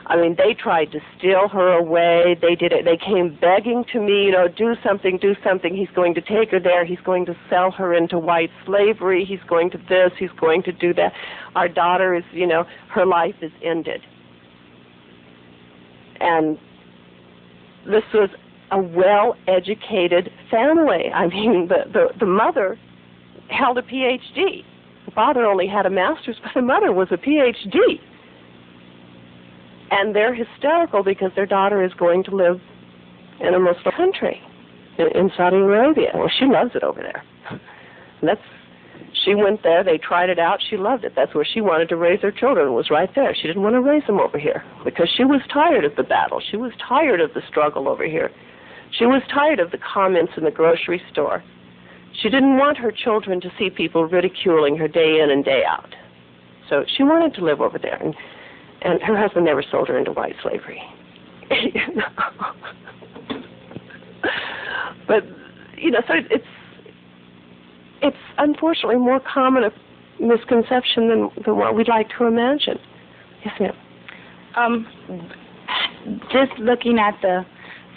They tried to steal her away. They did it. They came begging to me, do something. He's going to take her there. He's going to sell her into white slavery. He's going to this. He's going to do that. Our daughter is, her life is ended. And this was a well-educated family. The mother held a PhD. The father only had a master's, but the mother was a PhD. And they're hysterical because their daughter is going to live in a Muslim country, in Saudi Arabia. Well, she loves it over there. She went there, they tried it out, she loved it. That's where she wanted to raise her children, was right there. She didn't want to raise them over here because she was tired of the battle. She was tired of the struggle over here. She was tired of the comments in the grocery store. She didn't want her children to see people ridiculing her day in and day out. So she wanted to live over there. And her husband never sold her into white slavery. But, so it's unfortunately more common a misconception than what we'd like to imagine. Yes, ma'am. Just looking at the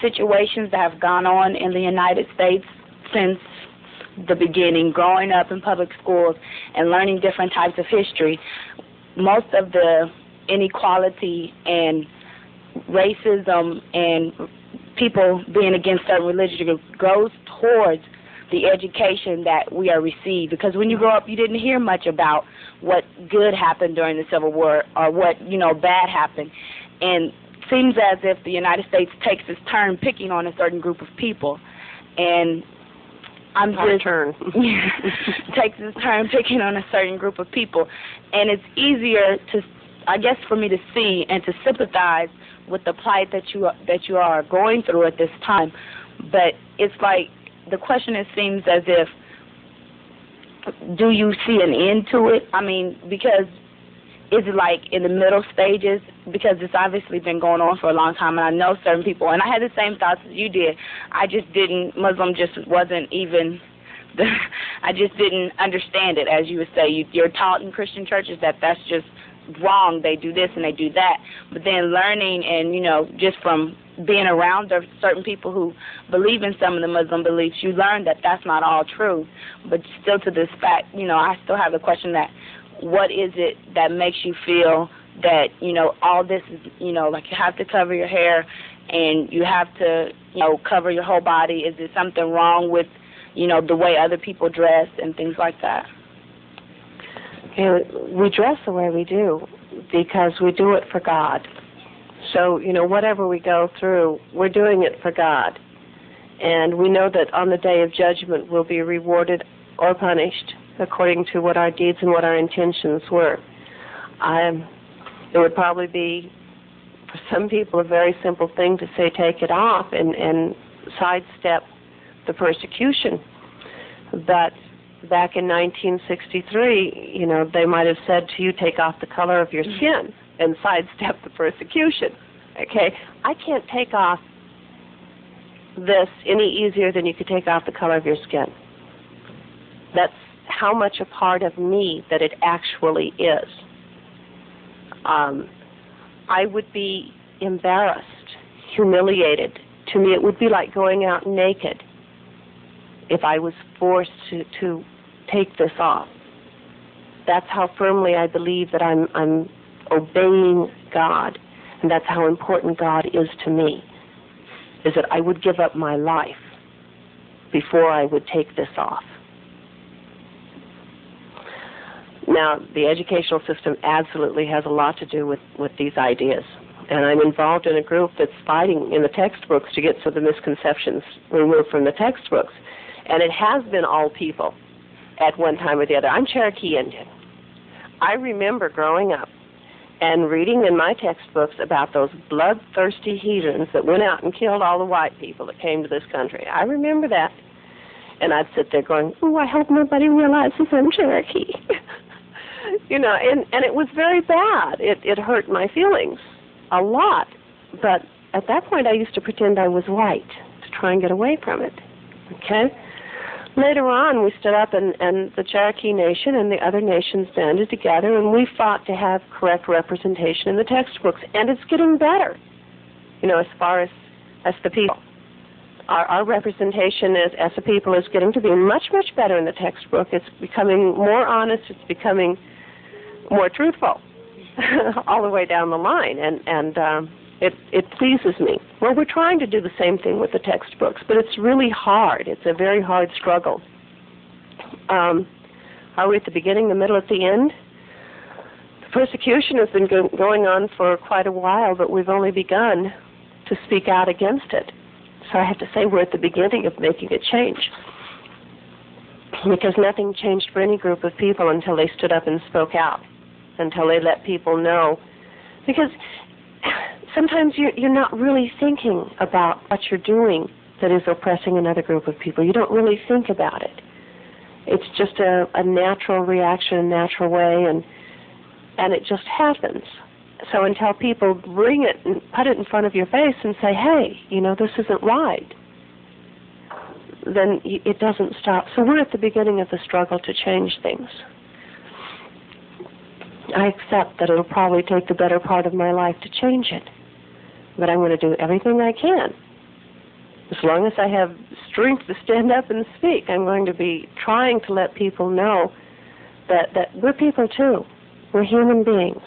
situations that have gone on in the United States since the beginning, growing up in public schools and learning different types of history, most of the inequality and racism and people being against certain religions goes towards the education that we are received. Because when you grow up, you didn't hear much about what good happened during the Civil War or what, bad happened. And seems as if the United States takes its turn picking on a certain group of people. And I'm just takes its turn picking on a certain group of people. And it's easier to, I guess, for me to see and to sympathize with the plight that you are going through at this time. But it's like the question, it seems as if, do you see an end to it? I mean, because is it like in the middle stages? Because it's obviously been going on for a long time, and I know certain people, and I had the same thoughts as you did. I just didn't, Muslim just wasn't even, I just didn't understand it, as you would say. You're taught in Christian churches that that's just wrong. They do this and they do that. But then learning and, just from being around certain people who believe in some of the Muslim beliefs, you learn that that's not all true. But still to this fact, I still have the question that what is it that makes you feel that, all this is, like you have to cover your hair and you have to, cover your whole body? Is there something wrong with, the way other people dress and things like that? We dress the way we do because we do it for God. So, whatever we go through, we're doing it for God. And we know that on the day of judgment we'll be rewarded or punished according to what our deeds and what our intentions were. It would probably be, for some people, a very simple thing to say, take it off and sidestep the persecution. But back in 1963, they might have said to you, take off the color of your skin and sidestep the persecution. Okay? I can't take off this any easier than you could take off the color of your skin. That's how much a part of me that it actually is. I would be embarrassed, humiliated. To me, it would be like going out naked if I was forced to take this off. That's how firmly I believe that I'm obeying God, and that's how important God is to me, is that I would give up my life before I would take this off. Now, the educational system absolutely has a lot to do with these ideas. And I'm involved in a group that's fighting in the textbooks to get some of the misconceptions removed from the textbooks. And it has been all people at one time or the other. I'm Cherokee Indian. I remember growing up and reading in my textbooks about those bloodthirsty heathens that went out and killed all the white people that came to this country. I remember that. And I'd sit there going, oh, I hope nobody realizes I'm Cherokee. And it was very bad. It hurt my feelings a lot. But at that point, I used to pretend I was white to try and get away from it. Okay? Later on, we stood up, and the Cherokee Nation and the other nations banded together, and we fought to have correct representation in the textbooks. And it's getting better, as far as the people. Our representation as a people is getting to be much, much better in the textbook. It's becoming more honest. It's becoming more truthful all the way down the line, and it pleases me. Well, we're trying to do the same thing with the textbooks, but it's really hard. It's a very hard struggle. Are we at the beginning, the middle, at the end? The persecution has been going on for quite a while, but we've only begun to speak out against it. So I have to say we're at the beginning of making a change, because nothing changed for any group of people until they stood up and spoke out, until they let people know. Because sometimes you're not really thinking about what you're doing that is oppressing another group of people. You don't really think about it. It's just a natural reaction, a natural way, and it just happens. So until people bring it and put it in front of your face and say, hey, this isn't right, then it doesn't stop. So we're at the beginning of the struggle to change things. I accept that it'll probably take the better part of my life to change it, but I'm going to do everything I can. As long as I have strength to stand up and speak, I'm going to be trying to let people know that we're people too. We're human beings.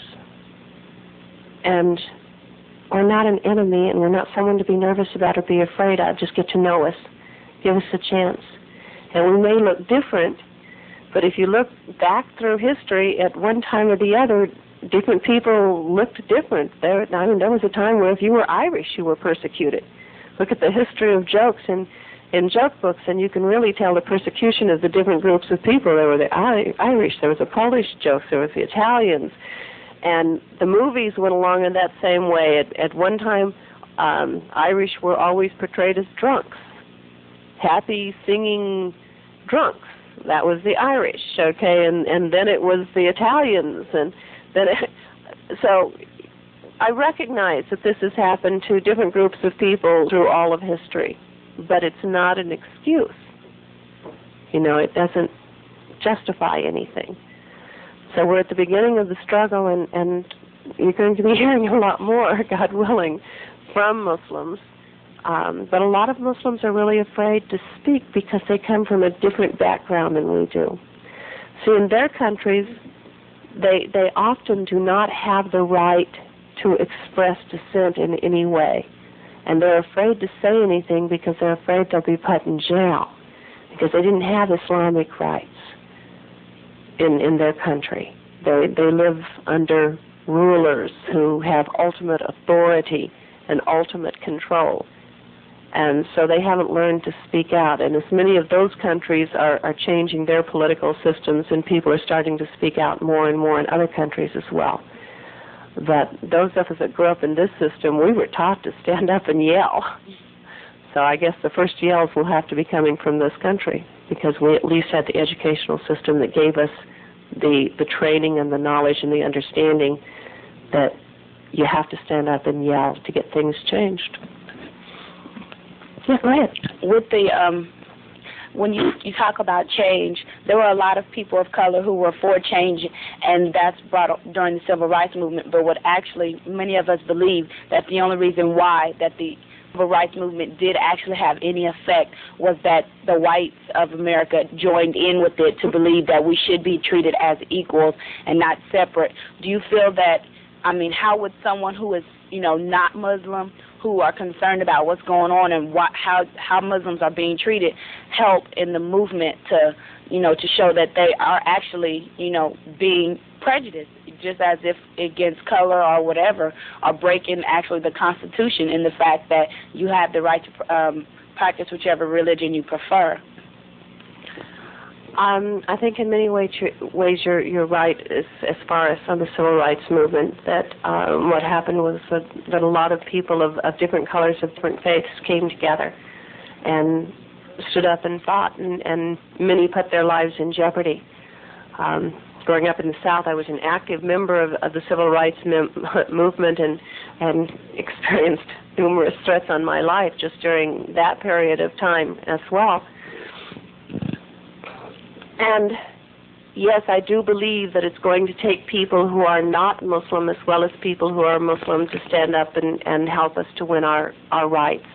And we're not an enemy, and we're not someone to be nervous about or be afraid of. Just get to know us. Give us a chance. And we may look different, but if you look back through history, at one time or the other, different people looked different. There was a time where if you were Irish, you were persecuted. Look at the history of jokes in joke books, and you can really tell the persecution of the different groups of people. There were the Irish, there was the Polish jokes, there was the Italians, and the movies went along in that same way. At one time, Irish were always portrayed as drunks, happy, singing drunks. That was the Irish, okay, and then it was the Italians, and then so I recognize that this has happened to different groups of people through all of history, but it's not an excuse. It doesn't justify anything. So we're at the beginning of the struggle, and you're going to be hearing a lot more, God willing, from Muslims. But a lot of Muslims are really afraid to speak because they come from a different background than we do. See, in their countries, they often do not have the right to express dissent in any way. And they're afraid to say anything because they're afraid they'll be put in jail, because they didn't have Islamic rights in their country. They live under rulers who have ultimate authority and ultimate control. And so they haven't learned to speak out. And as many of those countries are changing their political systems, and people are starting to speak out more and more in other countries as well. But those of us that grew up in this system, we were taught to stand up and yell. So I guess the first yells will have to be coming from this country, because we at least had the educational system that gave us the training and the knowledge and the understanding that you have to stand up and yell to get things changed. Yeah, go ahead. With the when you talk about change, there were a lot of people of color who were for change, and that's brought up during the Civil Rights Movement. But what actually many of us believe that the only reason why that the Civil Rights Movement did actually have any effect was that the whites of America joined in with it to believe that we should be treated as equals and not separate. Do you feel that, how would someone who is, not Muslim, who are concerned about what's going on and how Muslims are being treated, help in the movement to show that they are actually, being prejudiced, just as if against color or whatever, are breaking actually the Constitution in the fact that you have the right to practice whichever religion you prefer? I think in many ways you're right as far as on the civil rights movement, that what happened was that a lot of people of different colors, of different faiths came together and stood up and fought, and many put their lives in jeopardy. Growing up in the South, I was an active member of the civil rights movement and experienced numerous threats on my life just during that period of time as well. And yes, I do believe that it's going to take people who are not Muslim as well as people who are Muslim to stand up and help us to win our rights.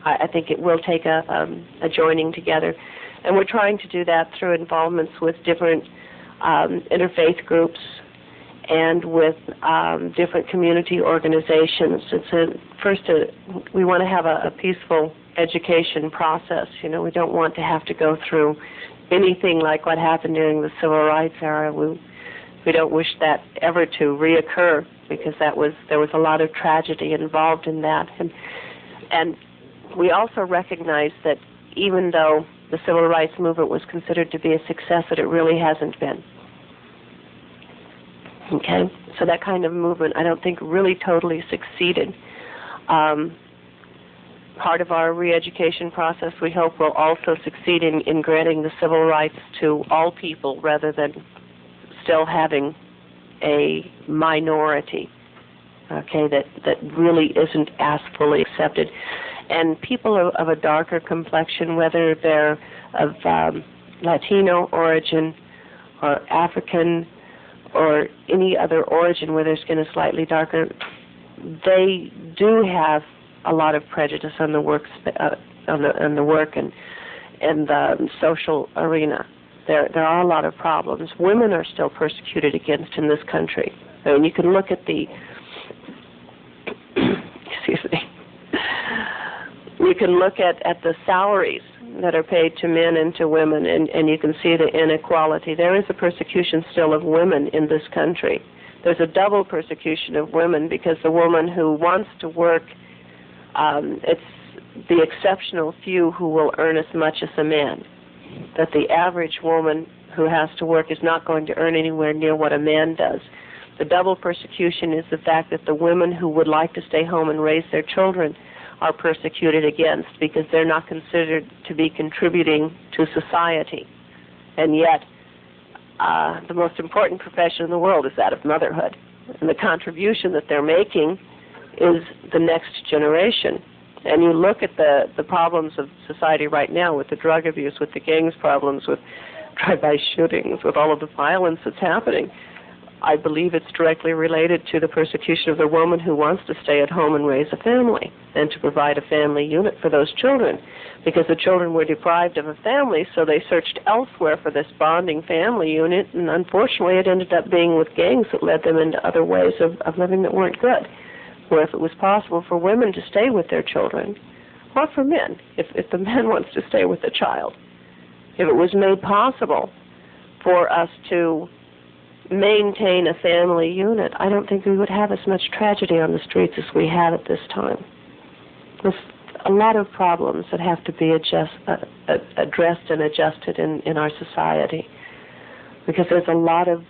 I think it will take a joining together. And we're trying to do that through involvements with different interfaith groups and with different community organizations. We want to have a peaceful education process. We don't want to have to go through anything like what happened during the civil rights era. We don't wish that ever to reoccur, because there was a lot of tragedy involved in that. And we also recognize that even though the civil rights movement was considered to be a success, that it really hasn't been. Okay? So that kind of movement, I don't think, really totally succeeded. part of our re-education process, we hope will also succeed in granting the civil rights to all people rather than still having a minority, okay, that really isn't as fully accepted. And people of a darker complexion, whether they're of Latino origin or African or any other origin where their skin is slightly darker, they do have a lot of prejudice on the work on the work and the social arena. There are a lot of problems. Women are still persecuted against in this country. I mean, you can look at the excuse me. You can look at the salaries that are paid to men and to women, and you can see the inequality. There is a persecution still of women in this country. There's a double persecution of women because the woman who wants to work, it's the exceptional few who will earn as much as a man. That the average woman who has to work is not going to earn anywhere near what a man does. The double persecution is the fact that the women who would like to stay home and raise their children are persecuted against because they're not considered to be contributing to society. And yet, the most important profession in the world is that of motherhood. And the contribution that they're making is the next generation. And you look at the problems of society right now with the drug abuse, with the gangs problems, with drive-by shootings, with all of the violence that's happening. I believe it's directly related to the persecution of the woman who wants to stay at home and raise a family and to provide a family unit for those children, because the children were deprived of a family, so they searched elsewhere for this bonding family unit, and unfortunately it ended up being with gangs that led them into other ways of living that weren't good. Where if it was possible for women to stay with their children, or for men, if the man wants to stay with the child, if it was made possible for us to maintain a family unit, I don't think we would have as much tragedy on the streets as we have at this time. There's a lot of problems that have to be addressed and adjusted in our society, because there's a lot of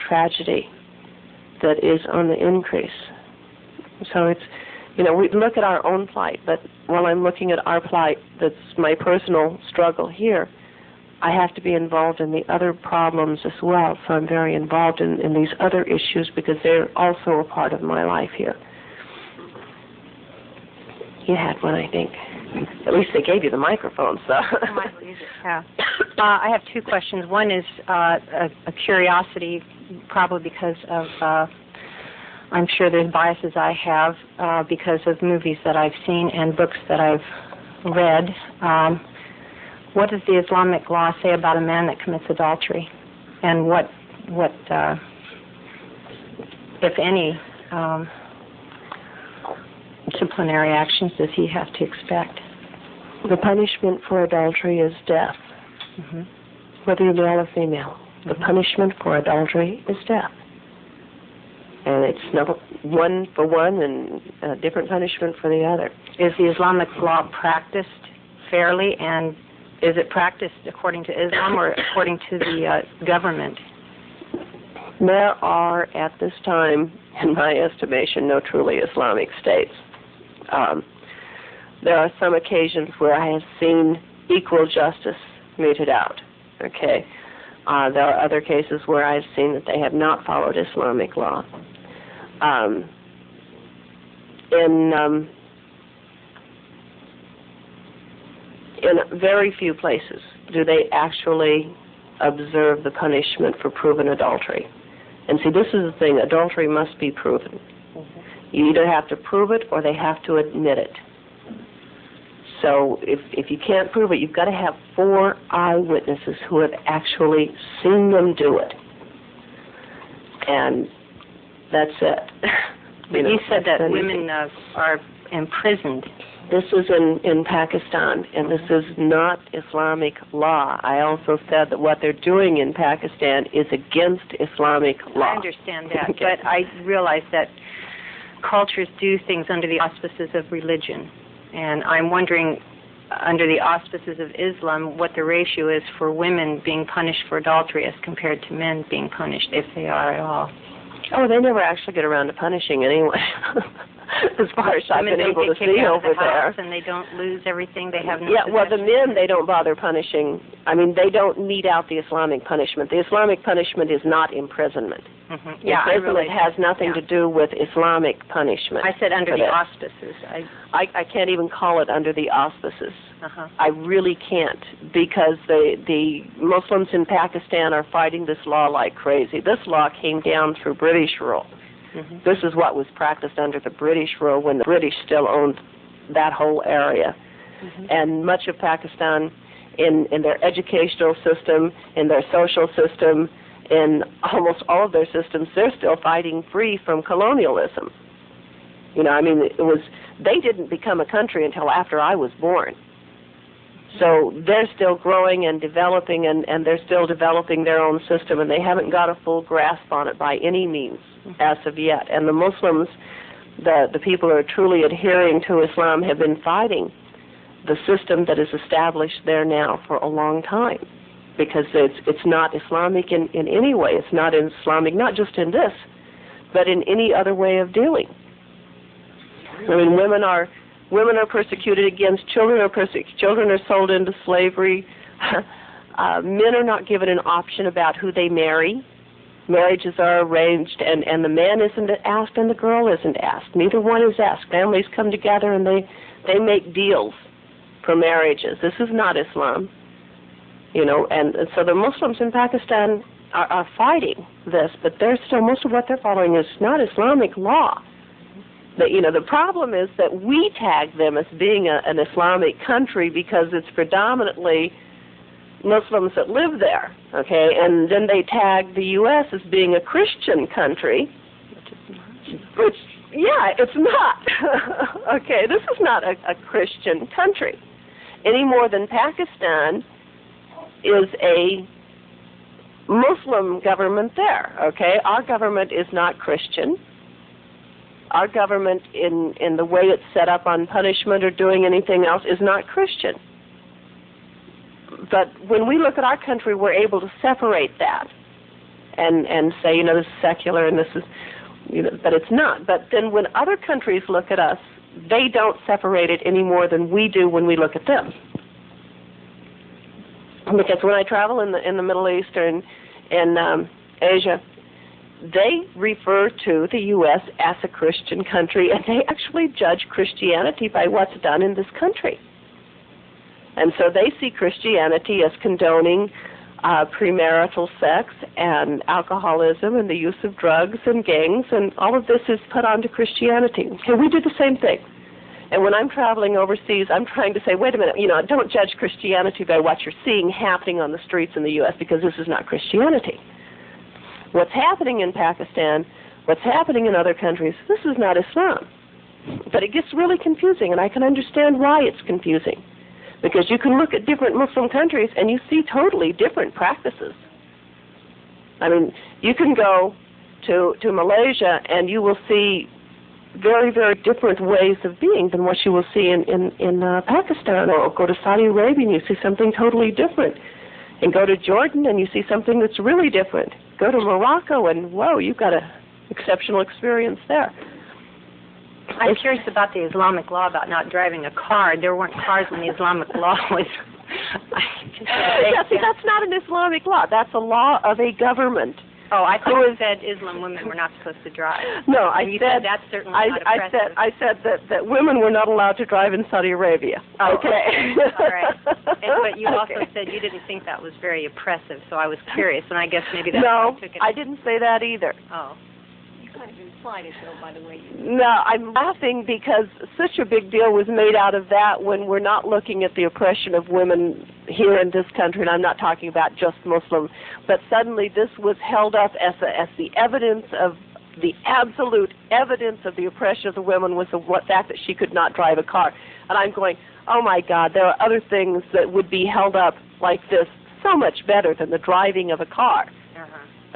tragedy that is on the increase. So it's, we look at our own plight, but while I'm looking at our plight, that's my personal struggle here, I have to be involved in the other problems as well. So I'm very involved in these other issues because they're also a part of my life here. You had one, I think. At least they gave you the microphone, so. I might use it, yeah. I have two questions. One is a curiosity, probably because of, I'm sure there's biases I have because of movies that I've seen and books that I've read. What does the Islamic law say about a man that commits adultery? And what if any, disciplinary actions does he have to expect? The punishment for adultery is death, whether you're male or female. The punishment for adultery is death. And it's not one for one and a different punishment for the other. Is the Islamic law practiced fairly, and is it practiced according to Islam or according to the government? There are, at this time, in my estimation, no truly Islamic states. There are some occasions where I have seen equal justice meted out. Okay, there are other cases where I've seen that they have not followed Islamic law. In very few places do they actually observe the punishment for proven adultery. And see, this is the thing, adultery must be proven. You either have to prove it or they have to admit it. So if you can't prove it, you've got to have 4 eyewitnesses who have actually seen them do it. And that's it. But you said that women are imprisoned. This is in Pakistan, and this is not Islamic law. I also said that what they're doing in Pakistan is against Islamic law. I understand that, but I realize that cultures do things under the auspices of religion. And I'm wondering, under the auspices of Islam, what the ratio is for women being punished for adultery as compared to men being punished, if they are at all. Oh, they never actually get around to punishing anyone. as far as I've been able to see over there. And they don't lose everything. They have no. Yeah, well, the men, they don't bother punishing. I mean, they don't mete out the Islamic punishment. The Islamic punishment is not imprisonment. Mm-hmm. Yeah, imprisonment has nothing to do with Islamic punishment. I said under the auspices. I can't even call it under the auspices. Uh-huh. I really can't, because the Muslims in Pakistan are fighting this law like crazy. This law came down through British rule. Mm-hmm. This is what was practiced under the British rule when the British still owned that whole area. Mm-hmm. And much of Pakistan, in their educational system, in their social system, in almost all of their systems, they're still fighting free from colonialism. You know, I mean, they didn't become a country until after I was born. So they're still growing and developing, and they're still developing their own system, and they haven't got a full grasp on it by any means as of yet. And the Muslims, the people who are truly adhering to Islam, have been fighting the system that is established there now for a long time, because it's not Islamic in any way. It's not Islamic, not just in this, but in any other way of dealing. I mean, women are persecuted against, children are sold into slavery. Men are not given an option about who they marry. Marriages are arranged, and the man isn't asked and the girl isn't asked. Neither one is asked. Families come together and they make deals for marriages. This is not Islam. You know, and so the Muslims in Pakistan are fighting this, but most of what they're following is not Islamic law. The problem is that we tag them as being an Islamic country because it's predominantly Muslims that live there, okay? And then they tag the U.S. as being a Christian country, which, yeah, it's not. Okay, this is not a Christian country, any more than Pakistan is a Muslim government there, okay? Our government is not Christian. Our government, in the way it's set up on punishment or doing anything else, is not Christian. But when we look at our country, we're able to separate that and say, this is secular and this is, but it's not. But then when other countries look at us, they don't separate it any more than we do when we look at them. Because when I travel in the Middle East or in Asia, they refer to the U.S. as a Christian country, and they actually judge Christianity by what's done in this country. And so they see Christianity as condoning premarital sex and alcoholism and the use of drugs and gangs, and all of this is put onto Christianity. Okay, we do the same thing. And when I'm traveling overseas, I'm trying to say, wait a minute, don't judge Christianity by what you're seeing happening on the streets in the U.S., because this is not Christianity. What's happening in Pakistan, what's happening in other countries, this is not Islam. But it gets really confusing, and I can understand why it's confusing. Because you can look at different Muslim countries and you see totally different practices. I mean, you can go to Malaysia and you will see very, very different ways of being than what you will see in Pakistan. Or go to Saudi Arabia and you see something totally different. And go to Jordan and you see something that's really different. Go to Morocco and, whoa, you've got an exceptional experience there. I'm curious about the Islamic law about not driving a car. There weren't cars when the Islamic law was. See, that's not an Islamic law. That's a law of a government. Oh, I thought you said Islam women were not supposed to drive. No, I said that's certainly not oppressive. I said that women were not allowed to drive in Saudi Arabia. Oh, okay. All right. But you also said you didn't think that was very oppressive, so I was curious, and I guess maybe that's why I took it. No, I didn't say that either. Oh. Kind of implied it, though, by the way. No, I'm laughing because such a big deal was made out of that when we're not looking at the oppression of women here in this country, and I'm not talking about just Muslims, but suddenly this was held up as the evidence of the absolute evidence of the oppression of the women was the fact that she could not drive a car. And I'm going, oh my God, there are other things that would be held up like this so much better than the driving of a car.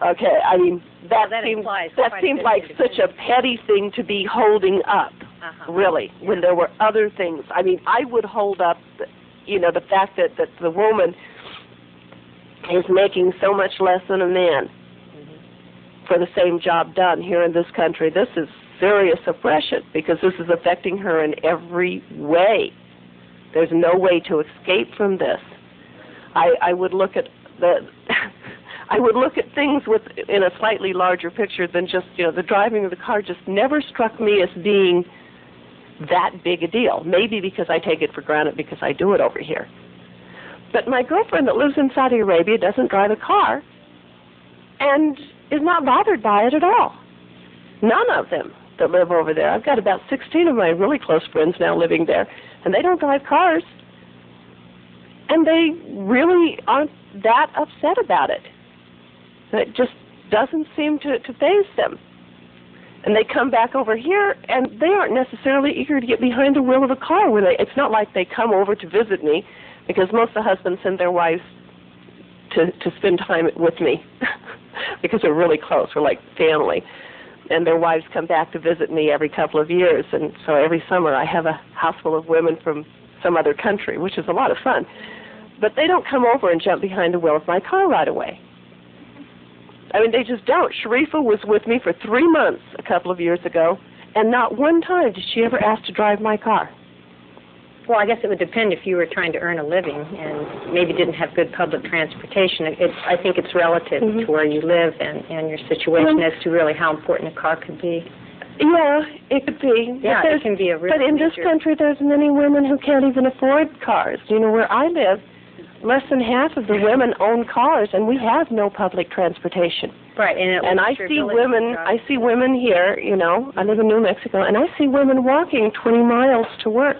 Okay, I mean, that seems like such a petty thing to be holding up, really, when there were other things. I mean, I would hold up, the fact that the woman is making so much less than a man for the same job done here in this country. This is serious oppression because this is affecting her in every way. There's no way to escape from this. I would look at I would look at things in a slightly larger picture than just, the driving of the car just never struck me as being that big a deal. Maybe because I take it for granted because I do it over here. But my girlfriend that lives in Saudi Arabia doesn't drive a car and is not bothered by it at all. None of them that live over there. I've got about 16 of my really close friends now living there, and they don't drive cars. And they really aren't that upset about it. It just doesn't seem to faze them. And they come back over here, and they aren't necessarily eager to get behind the wheel of a car. It's not like they come over to visit me, because most of the husbands send their wives to spend time with me because we're really close. We're like family. And their wives come back to visit me every couple of years. And so every summer I have a house full of women from some other country, which is a lot of fun. But they don't come over and jump behind the wheel of my car right away. I mean, they just don't. Sharifa was with me for 3 months a couple of years ago, and not one time did she ever ask to drive my car. Well, I guess it would depend if you were trying to earn a living and maybe didn't have good public transportation. I think it's relative to where you live and your situation as to really how important a car could be. Yeah, it could be. Yeah, it can be a really But in this country, there's many women who can't even afford cars. Where I live, less than half of the women own cars, and we have no public transportation. Right, and I see women here, I live in New Mexico, and I see women walking 20 miles to work.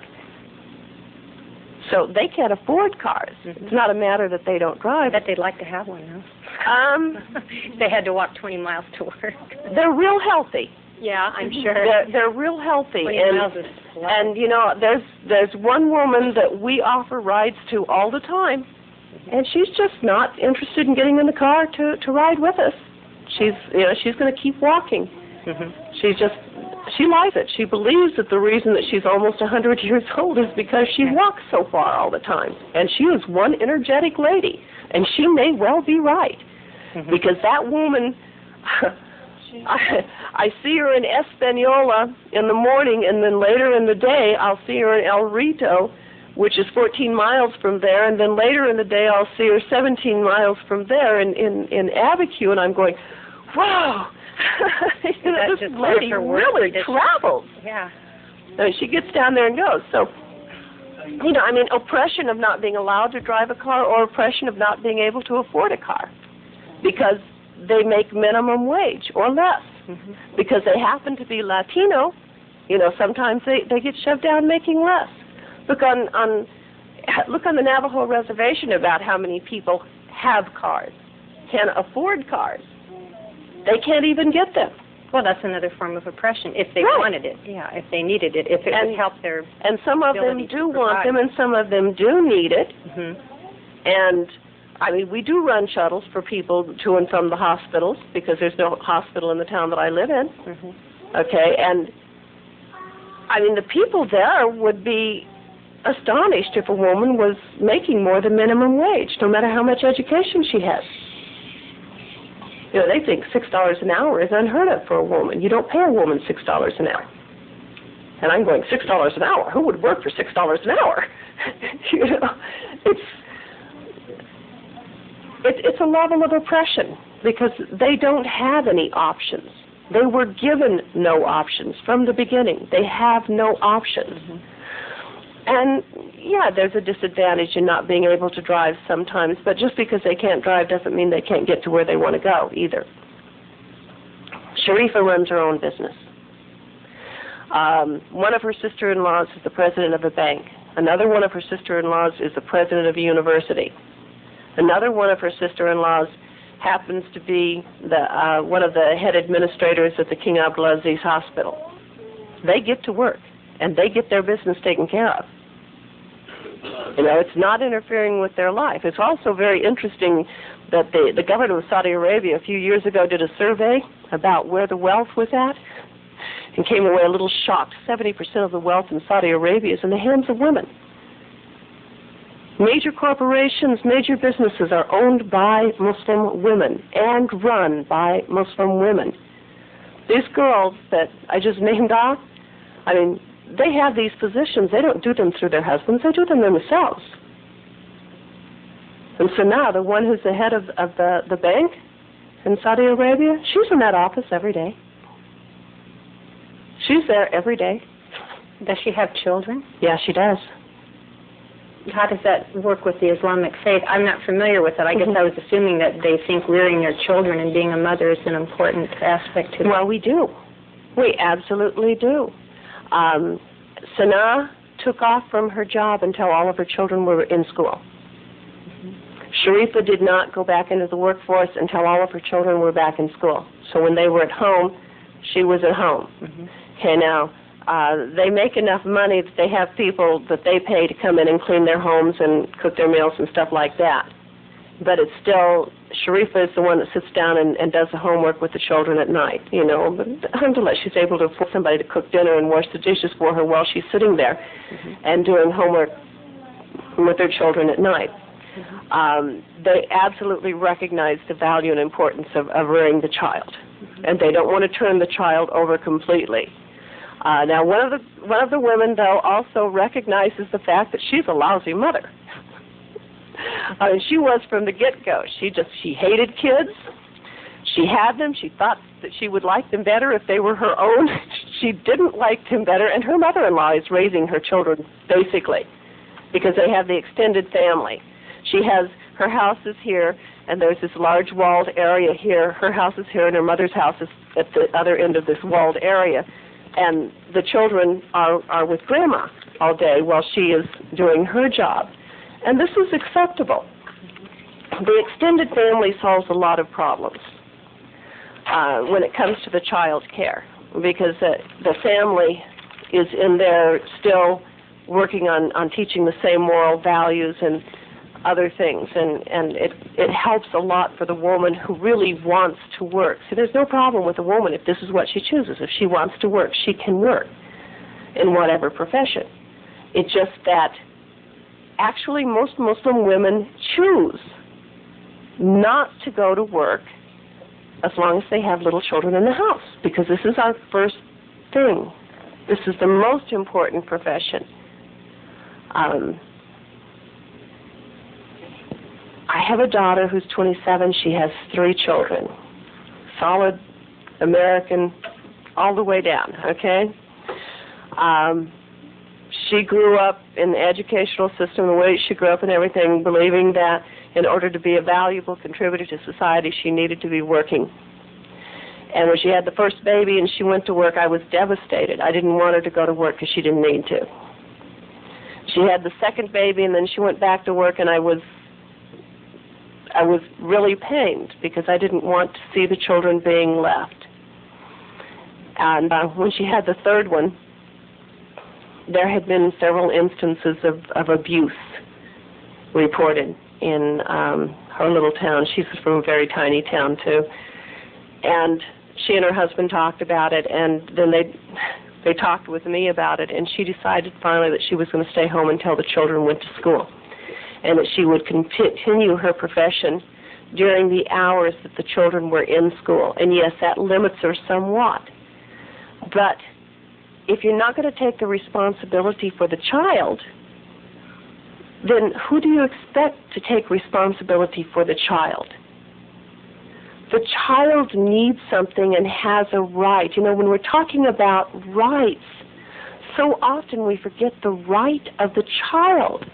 So they can't afford cars. It's not a matter that they don't drive. I bet they'd like to have one, though. They had to walk 20 miles to work. They're real healthy. Yeah, I'm sure. They're real healthy. 20 miles is a lot. And, there's one woman that we offer rides to all the time, and she's just not interested in getting in the car to ride with us. She's going to keep walking. She likes it. She believes that the reason that she's almost 100 years old is because she walks so far all the time. And she is one energetic lady, and she may well be right. Because that woman, I see her in Española in the morning, and then later in the day I'll see her in El Rito, which is 14 miles from there, and then later in the day I'll see her 17 miles from there in Abiquiu, and I'm going, wow. This lady really travels. Yeah. She gets down there and goes. So, oppression of not being allowed to drive a car, or oppression of not being able to afford a car because they make minimum wage or less. Because they happen to be Latino, sometimes they get shoved down making less. Look on the Navajo reservation about how many people have cars, can afford cars. They can't even get them. Well, that's another form of oppression, if they wanted it. Yeah, if they needed it, if it would help their And some of them do want them, and some of them do need it. And, we do run shuttles for people to and from the hospitals, because there's no hospital in the town that I live in. Okay, and, the people there would be astonished if a woman was making more than minimum wage, no matter how much education she has. They think $6 an hour is unheard of for a woman. You don't pay a woman $6 an hour. And I'm going, $6 an hour? Who would work for $6 an hour? It's a level of oppression because they don't have any options. They were given no options from the beginning. They have no options. And, there's a disadvantage in not being able to drive sometimes, but just because they can't drive doesn't mean they can't get to where they want to go either. Sharifa runs her own business. One of her sister-in-laws is the president of a bank. Another one of her sister-in-laws is the president of a university. Another one of her sister-in-laws happens to be one of the head administrators at the King Abdulaziz Hospital. They get to work, and they get their business taken care of. It's not interfering with their life. It's also very interesting that the government of Saudi Arabia a few years ago did a survey about where the wealth was at and came away a little shocked. 70% of the wealth in Saudi Arabia is in the hands of women. Major corporations, major businesses are owned by Muslim women and run by Muslim women. These girls that I just named off, I mean, they have these positions. They don't do them through their husbands. They do them themselves. And so now the one who's the head of the bank in Saudi Arabia, she's in that office every day. She's there every day. Does she have children? Yeah, she does. How does that work with the Islamic faith? I'm not familiar with it. I guess I was assuming that they think rearing their children and being a mother is an important aspect to them. Well, we do. We absolutely do. Sanaa took off from her job until all of her children were in school. Sharifa did not go back into the workforce until all of her children were back in school. So when they were at home, she was at home. Okay, now, they make enough money that they have people that they pay to come in and clean their homes and cook their meals and stuff like that. But it's still, Sharifa is the one that sits down and does the homework with the children at night, you know. But alhamdulillah, she's able to afford somebody to cook dinner and wash the dishes for her while she's sitting there and doing homework with their children at night. They absolutely recognize the value and importance of rearing the child, and they don't want to turn the child over completely. Now, one of the women, though, also recognizes the fact that she's a lousy mother. She was from the get-go. She hated kids. She had them. She thought that she would like them better if they were her own. She didn't like them better, and her mother-in-law is raising her children, basically, because they have the extended family. She has, her house is here, and there's this large walled area here. Her house is here, and her mother's house is at the other end of this walled area. And the children are with Grandma all day while she is doing her job. And this is acceptable. The extended family solves a lot of problems when it comes to the child care, because the family is in there still working on teaching the same moral values and other things, and it helps a lot for the woman who really wants to work. So there's no problem with a woman if this is what she chooses. If she wants to work, she can work in whatever profession. It's just that actually most Muslim women choose not to go to work as long as they have little children in the house, because this is our first thing. This is the most important profession. I have a daughter who's 27. She has 3 children. Solid American all the way down, okay? She grew up in the educational system, the way she grew up and everything, believing that in order to be a valuable contributor to society, she needed to be working. And when she had the first baby and she went to work, I was devastated. I didn't want her to go to work because she didn't need to. She had the second baby, and then she went back to work, and I was really pained because I didn't want to see the children being left. And when she had the third one, there had been several instances of abuse reported in her little town. She's from a very tiny town, too. And she and her husband talked about it, and then they talked with me about it, and she decided finally that she was going to stay home until the children went to school, and that she would continue her profession during the hours that the children were in school. And yes, that limits her somewhat. But if you're not going to take the responsibility for the child, then who do you expect to take responsibility for the child? The child needs something and has a right. You know, when we're talking about rights, so often we forget the right of the child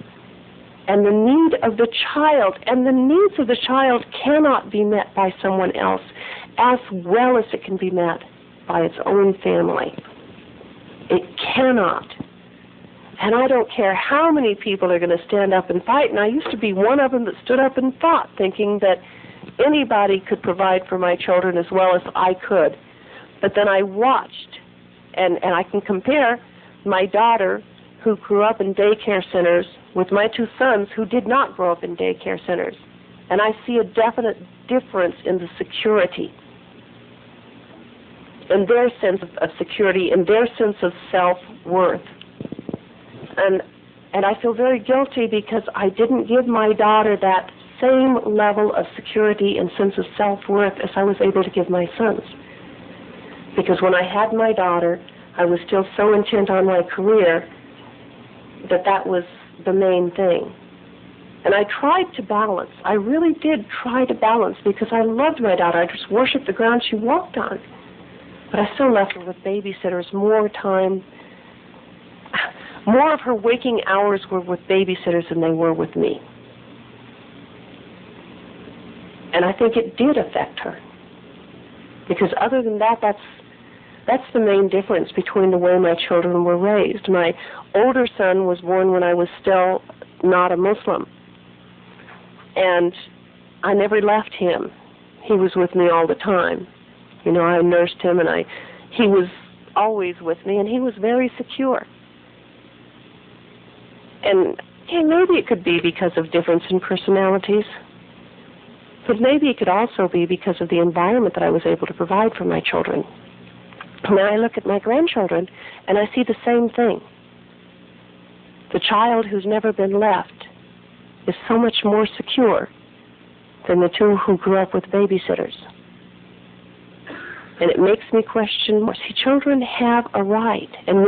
and the need of the child. And the needs of the child cannot be met by someone else as well as it can be met by its own family. It cannot. And I don't care how many people are going to stand up and fight. And I used to be one of them that stood up and fought, thinking that anybody could provide for my children as well as I could. But then I watched, and I can compare my daughter, who grew up in daycare centers, with my 2 sons who did not grow up in daycare centers. And I see a definite difference in the security, in their sense of security, in their sense of self-worth. And I feel very guilty because I didn't give my daughter that same level of security and sense of self-worth as I was able to give my sons. Because when I had my daughter, I was still so intent on my career that was the main thing. And I tried to balance. I really did try to balance because I loved my daughter. I just worshipped the ground she walked on. But I still left her with babysitters more time. More of her waking hours were with babysitters than they were with me. And I think it did affect her. Because other than that, that's the main difference between the way my children were raised. My older son was born when I was still not a Muslim. And I never left him. He was with me all the time. You know, I nursed him, and he was always with me, and he was very secure. And maybe it could be because of difference in personalities. But maybe it could also be because of the environment that I was able to provide for my children. Now I look at my grandchildren, and I see the same thing. The child who's never been left is so much more secure than the two who grew up with babysitters. And it makes me question, see, children have a right. And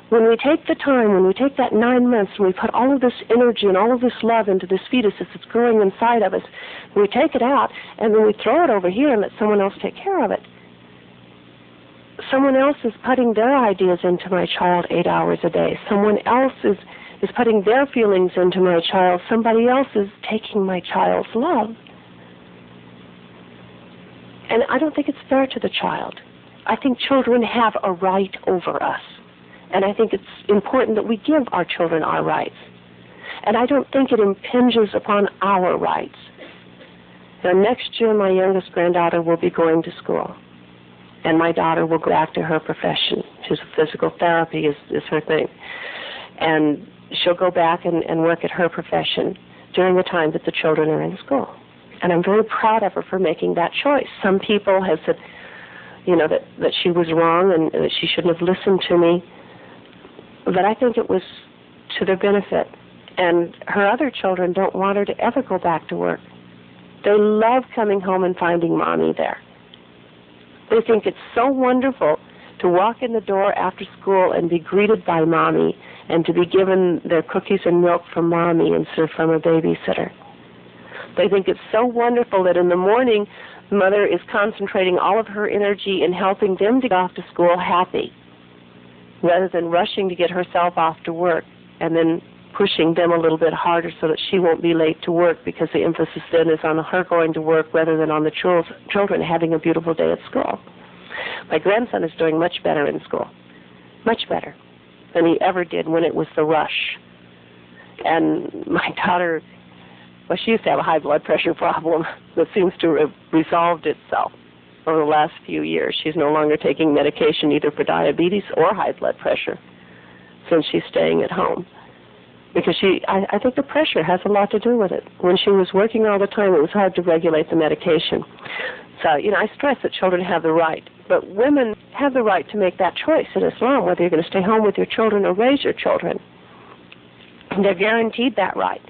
when we take the time, when we take that 9 months, and we put all of this energy and all of this love into this fetus that's growing inside of us, we take it out, and then we throw it over here and let someone else take care of it. Someone else is putting their ideas into my child 8 hours a day. Someone else is putting their feelings into my child. Somebody else is taking my child's love. And I don't think it's fair to the child. I think children have a right over us. And I think it's important that we give our children our rights. And I don't think it impinges upon our rights. Now, next year, my youngest granddaughter will be going to school. And my daughter will go back to her profession. Physical therapy is her thing. And she'll go back and work at her profession during the time that the children are in school. And I'm very proud of her for making that choice. Some people have said, you know, that she was wrong and that she shouldn't have listened to me. But I think it was to their benefit. And her other children don't want her to ever go back to work. They love coming home and finding Mommy there. They think it's so wonderful to walk in the door after school and be greeted by Mommy and to be given their cookies and milk from Mommy instead of from a babysitter. They think it's so wonderful that in the morning, Mother is concentrating all of her energy in helping them to get off to school happy, rather than rushing to get herself off to work and then pushing them a little bit harder so that she won't be late to work, because the emphasis then is on her going to work rather than on the children having a beautiful day at school. My grandson is doing much better in school, much better than he ever did when it was the rush. And my daughter, well, she used to have a high blood pressure problem that seems to have resolved itself over the last few years. She's no longer taking medication either for diabetes or high blood pressure since she's staying at home. Because I think the pressure has a lot to do with it. When she was working all the time, it was hard to regulate the medication. So, you know, I stress that children have the right, but women have the right to make that choice in Islam, whether you're going to stay home with your children or raise your children. And they're guaranteed that right.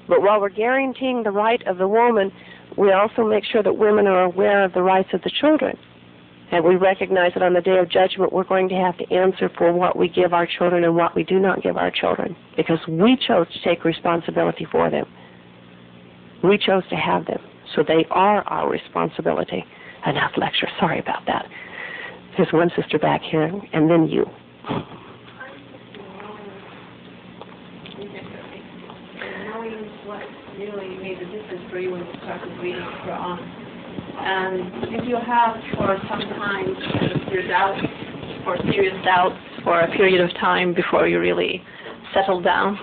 But while we're guaranteeing the right of the woman, we also make sure that women are aware of the rights of the children. And we recognize that on the day of judgment, we're going to have to answer for what we give our children and what we do not give our children, because we chose to take responsibility for them. We chose to have them, so they are our responsibility. Enough lecture. Sorry about that. There's one sister back here, and then you. Knowing what really made a difference for you when you started reading the Quran. And if you have for some time your doubts or serious doubts for a period of time before you really settled down?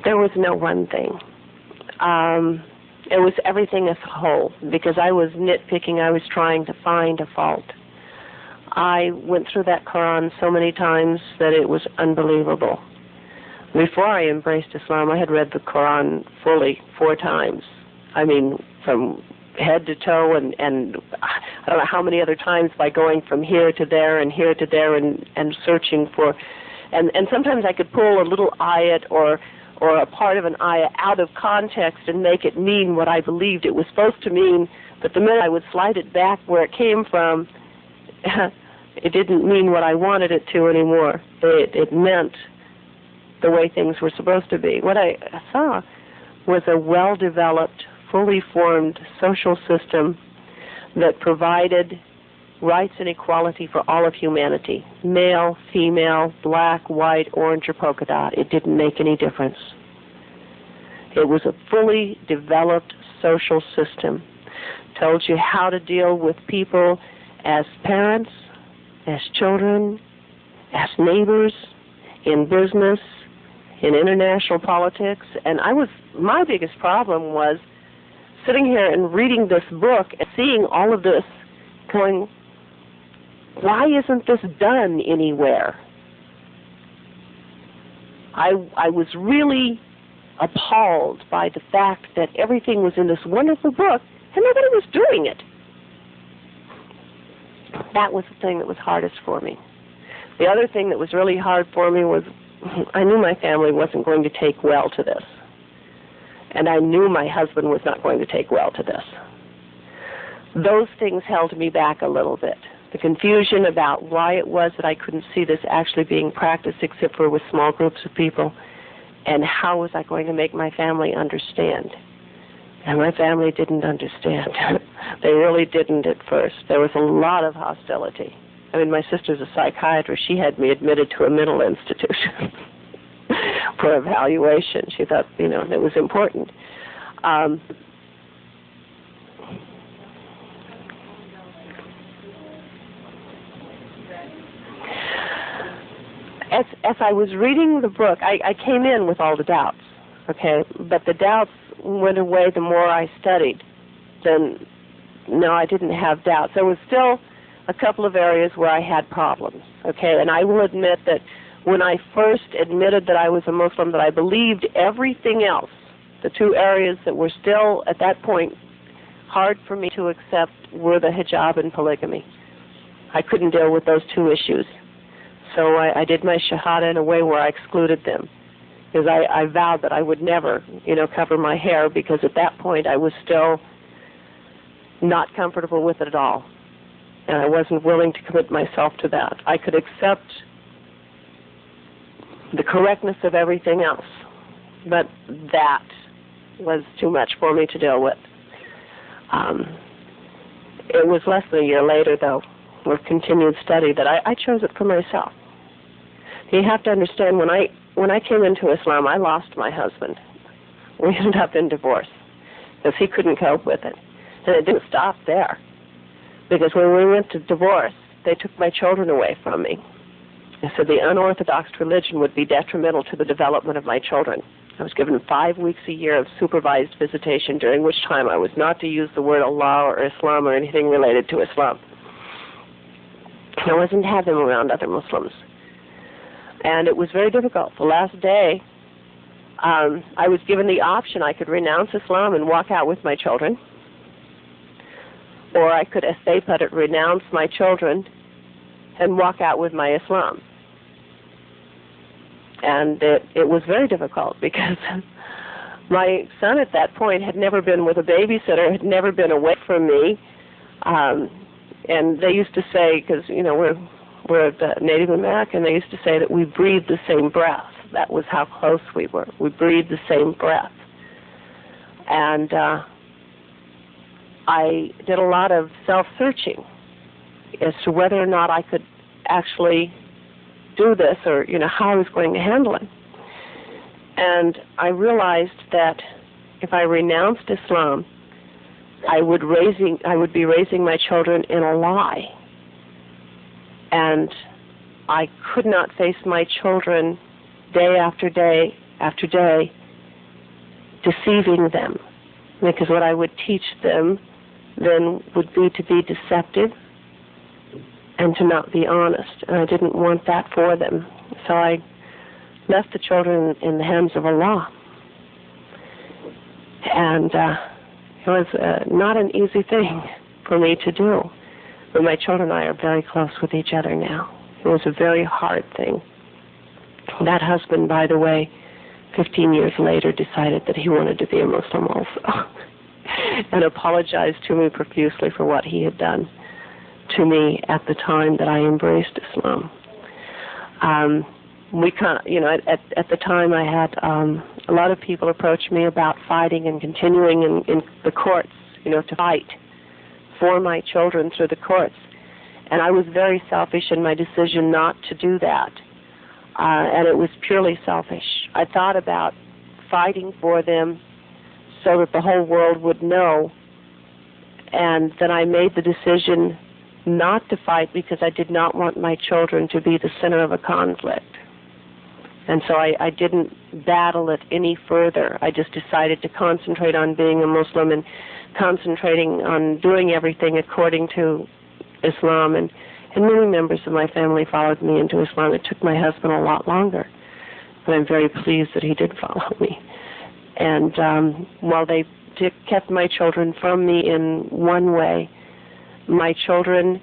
There was no one thing. It was everything as a whole, because I was nitpicking. I was trying to find a fault. I went through that Quran so many times that it was unbelievable. Before I embraced Islam, I had read the Quran fully 4 times. I mean, from head to toe, and I don't know how many other times by going from here to there and here to there and searching for, and sometimes I could pull a little ayat or a part of an ayah out of context and make it mean what I believed it was supposed to mean, But the minute I would slide it back where it came from, it didn't mean what I wanted it to anymore. It meant the way things were supposed to be. What I saw was a well-developed, fully formed social system that provided rights and equality for all of humanity, male, female, black, white, orange, or polka dot. It didn't make any difference. It was a fully developed social system. Told you how to deal with people as parents, as children, as neighbors, in business, in international politics. And my biggest problem was sitting here and reading this book and seeing all of this going, why isn't this done anywhere? I was really appalled by the fact that everything was in this wonderful book and nobody was doing it. That was the thing that was hardest for me. The other thing that was really hard for me was I knew my family wasn't going to take well to this. And I knew my husband was not going to take well to this. Those things held me back a little bit. The confusion about why it was that I couldn't see this actually being practiced except for with small groups of people, and how was I going to make my family understand. And my family didn't understand. They really didn't at first. There was a lot of hostility. I mean, my sister's a psychiatrist. She had me admitted to a mental institution for evaluation. She thought, that was important. As I was reading the book, I came in with all the doubts, okay? But the doubts went away the more I studied. Then, no, I didn't have doubts. There was still a couple of areas where I had problems, okay? And I will admit that when I first admitted that I was a Muslim, that I believed everything else, the two areas that were still, at that point, hard for me to accept were the hijab and polygamy. I couldn't deal with those two issues. So I did my shahada in a way where I excluded them, because I vowed that I would never, cover my hair, because at that point I was still not comfortable with it at all. And I wasn't willing to commit myself to that. I could accept the correctness of everything else, but that was too much for me to deal with. It was less than a year later, though, with continued study, that I chose it for myself. You have to understand, when I came into Islam, I lost my husband. We ended up in divorce because he couldn't cope with it. And it didn't stop there, because when we went to divorce, they took my children away from me. They said the unorthodox religion would be detrimental to the development of my children. I was given 5 weeks a year of supervised visitation, during which time I was not to use the word Allah or Islam or anything related to Islam. I wasn't to have them around other Muslims. And it was very difficult. The last day, I was given the option. I could renounce Islam and walk out with my children, or I could, as they put it, renounce my children and walk out with my Islam. And it was very difficult, because my son at that point had never been with a babysitter, had never been away from me. And they used to say, because, we're Native American, they used to say that we breathed the same breath. That was how close we were. We breathed the same breath. And I did a lot of self-searching as to whether or not I could actually do this, or, how I was going to handle it. And I realized that if I renounced Islam, I would be raising my children in a lie. And I could not face my children day after day after day deceiving them, because what I would teach them then would be to be deceptive and to not be honest. And I didn't want that for them. So I left the children in the hands of Allah. And it was not an easy thing for me to do. But my children and I are very close with each other now. It was a very hard thing. That husband, by the way, 15 years later decided that he wanted to be a Muslim also. and apologized to me profusely for what he had done to me at the time that I embraced Islam. We kind of, at the time I had a lot of people approach me about fighting and continuing in the courts, to fight for my children through the courts. And I was very selfish in my decision not to do that. And it was purely selfish. I thought about fighting for them so that the whole world would know, and then I made the decision not to fight because I did not want my children to be the center of a conflict. And so I didn't battle it any further. I just decided to concentrate on being a Muslim and concentrating on doing everything according to Islam. And many members of my family followed me into Islam. It took my husband a lot longer, but I'm very pleased that he did follow me. And while they kept my children from me in one way, my children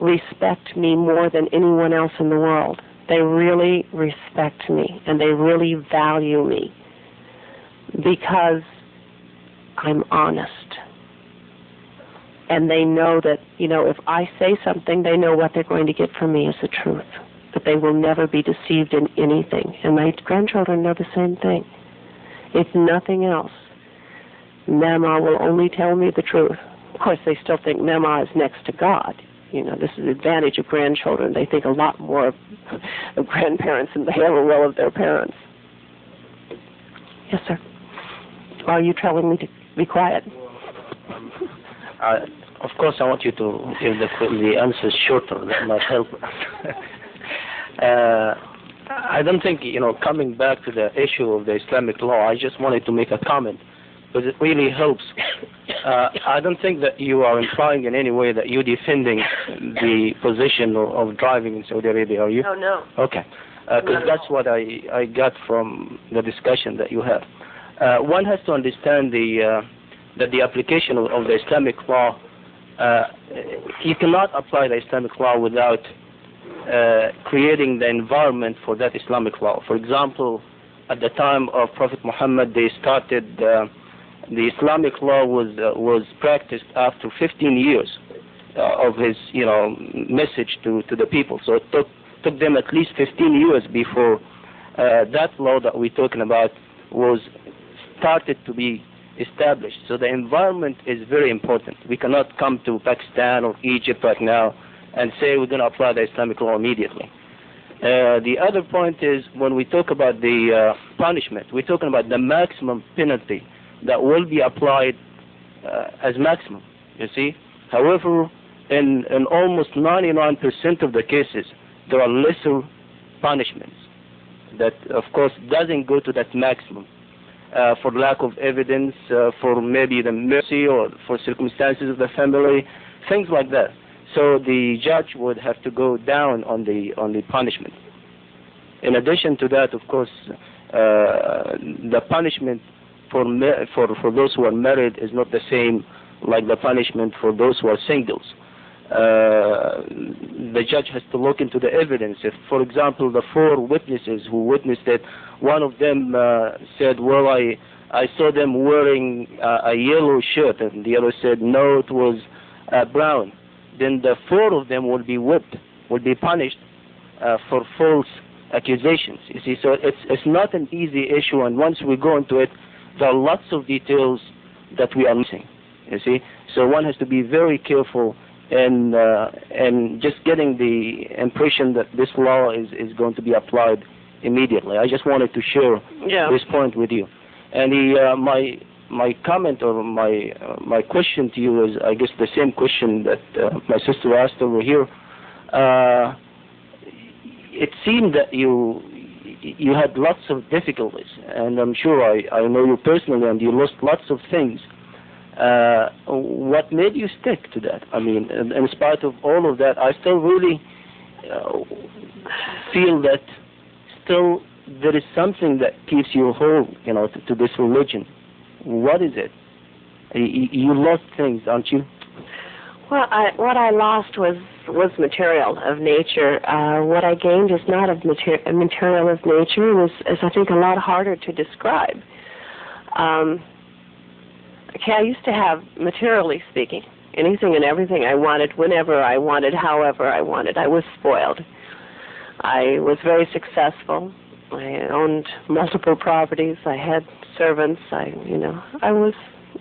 respect me more than anyone else in the world. They really respect me, and they really value me because I'm honest. And they know that, if I say something, they know what they're going to get from me is the truth, that they will never be deceived in anything. And my grandchildren know the same thing. If nothing else, Mama will only tell me the truth. Of course, they still think Mama is next to God. This is the advantage of grandchildren. They think a lot more of grandparents than they ever will of their parents. Yes, sir. Are you telling me to be quiet? Of course, I want you to give the answers shorter. That might help. I don't think, coming back to the issue of the Islamic law, I just wanted to make a comment, because it really helps. I don't think that you are implying in any way that you're defending the position of driving in Saudi Arabia, are you? Oh, no. Okay. Because that's what I got from the discussion that you had. One has to understand that the application of the Islamic law, you cannot apply the Islamic law without creating the environment for that Islamic law. For example, at the time of Prophet Muhammad, they started the Islamic law was practiced after 15 years of his message to the people. So it took them at least 15 years before that law that we're talking about was started to be established. So the environment is very important. We cannot come to Pakistan or Egypt right now and say we're going to apply the Islamic law immediately. The other point is, when we talk about the punishment, we're talking about the maximum penalty that will be applied as maximum, you see. However, in almost 99% of the cases, there are lesser punishments that, of course, doesn't go to that maximum for lack of evidence, for maybe the mercy or for circumstances of the family, things like that. So the judge would have to go down on the punishment. In addition to that, of course, the punishment for those who are married is not the same like the punishment for those who are singles. The judge has to look into the evidence. If, for example, the 4 witnesses who witnessed it, one of them said, well, I saw them wearing a yellow shirt, and the other said, no, it was brown. Then the 4 of them will be whipped, will be punished for false accusations. You see, so it's not an easy issue, and once we go into it, there are lots of details that we are missing. You see, so one has to be very careful and just getting the impression that this law is going to be applied immediately. I just wanted to share this point with you. And my comment or my question to you is, I guess, the same question that my sister asked over here. It seemed that you had lots of difficulties, and I'm sure I know you personally, and you lost lots of things. What made you stick to that? I mean, in spite of all of that, I still really feel that still there is something that keeps you whole, to this religion. What is it? You lost things, aren't you? Well, what I lost was material of nature. What I gained is not of material of nature. Is I think a lot harder to describe. Okay, I used to have, materially speaking, anything and everything I wanted, whenever I wanted, however I wanted. I was spoiled. I was very successful. I owned multiple properties. I had servants. I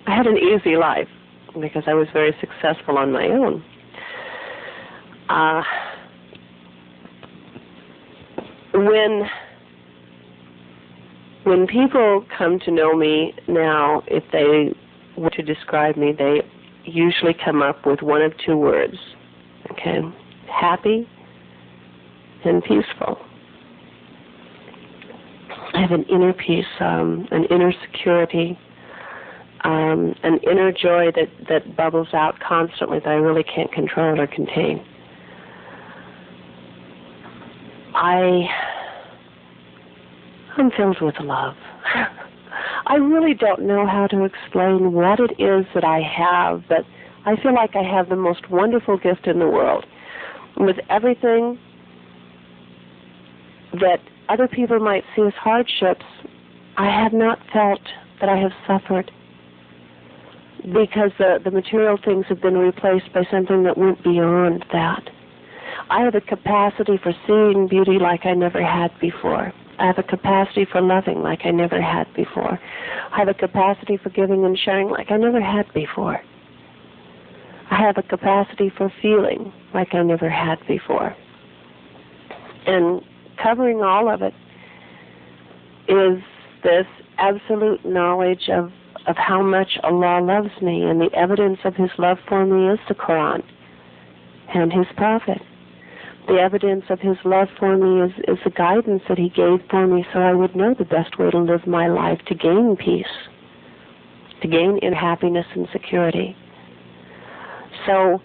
had an easy life because I was very successful on my own. When people come to know me now, if they were to describe me, they usually come up with one of two words, okay? Happy and peaceful. I have an inner peace, an inner security, an inner joy that bubbles out constantly that I really can't control or contain. I'm filled with love. I really don't know how to explain what it is that I have, but I feel like I have the most wonderful gift in the world. With everything that other people might see as hardships, I have not felt that I have suffered because the material things have been replaced by something that went beyond that. I have a capacity for seeing beauty like I never had before. I have a capacity for loving like I never had before. I have a capacity for giving and sharing like I never had before. I have a capacity for feeling like I never had before. And covering all of it is this absolute knowledge of how much Allah loves me, and the evidence of His love for me is the Quran and His Prophet. The evidence of His love for me is the guidance that He gave for me so I would know the best way to live my life, to gain peace, to gain inner happiness and security. So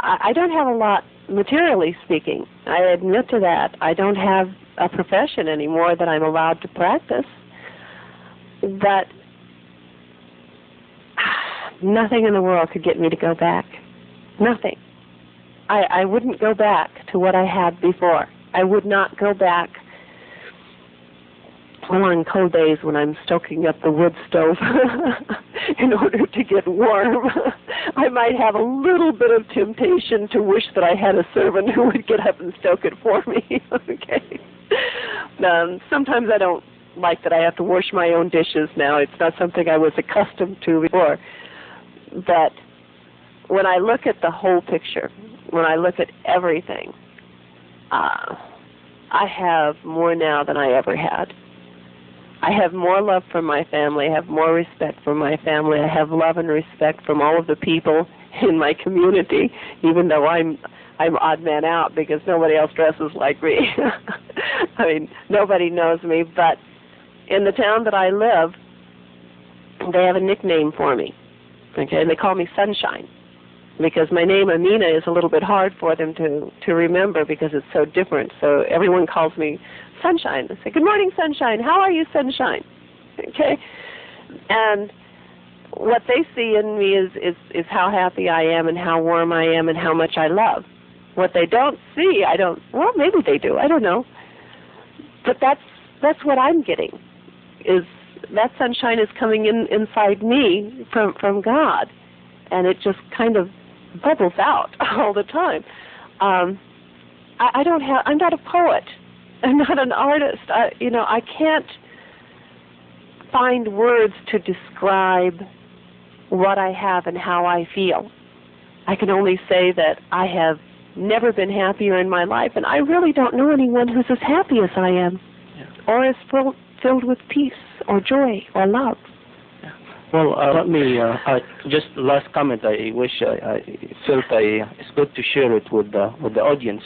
I don't have a lot, materially speaking. I admit to that. I don't have a profession anymore that I'm allowed to practice. But nothing in the world could get me to go back. Nothing. I wouldn't go back to what I had before. I would not go back on cold days when I'm stoking up the wood stove in order to get warm. I might have a little bit of temptation to wish that I had a servant who would get up and stoke it for me. Okay. Sometimes I don't like that I have to wash my own dishes now. It's not something I was accustomed to before. But when I look at the whole picture, when I look at everything, I have more now than I ever had. I have more love for my family. I have more respect for my family. I have love and respect from all of the people in my community, even though I'm odd man out because nobody else dresses like me. I mean, nobody knows me, but in the town that I live, they have a nickname for me. Okay, and they call me Sunshine, because my name, Aminah, is a little bit hard for them to remember because it's so different. So everyone calls me Sunshine. They say, "Good morning, Sunshine. How are you, Sunshine?" Okay? And what they see in me is how happy I am and how warm I am and how much I love. What they don't see, well, maybe they do. I don't know. But that's what I'm getting, is that sunshine is coming inside me from God. And it just kind of bubbles out all the time. I'm not a poet. I'm not an artist. I can't find words to describe what I have and how I feel. I can only say that I have never been happier in my life, and I really don't know anyone who's as happy as I am, or as filled with peace or joy or love. Well, let me just last comment. I wish I felt it's good to share it with the audience.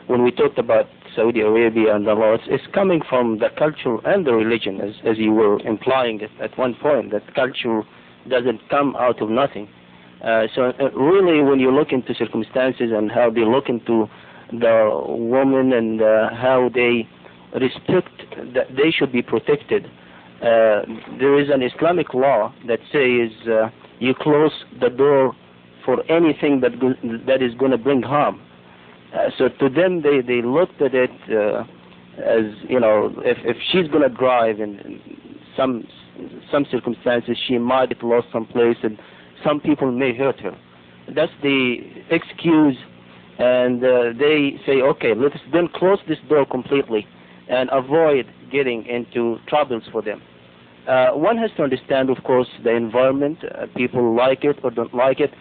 When we talked about Saudi Arabia and the laws, it's coming from the culture and the religion, as you were implying at one point, that culture doesn't come out of nothing. So really, when you look into circumstances and how they look into the woman and how they respect that they should be protected, there is an Islamic law that says you close the door for anything that is going to bring harm. So to them, they looked at it as, if she's going to drive in some some circumstances she might get lost someplace and some people may hurt her. That's the excuse, and they say, okay, let's then close this door completely and avoid getting into troubles for them. One has to understand, of course, the environment. People like it or don't like it.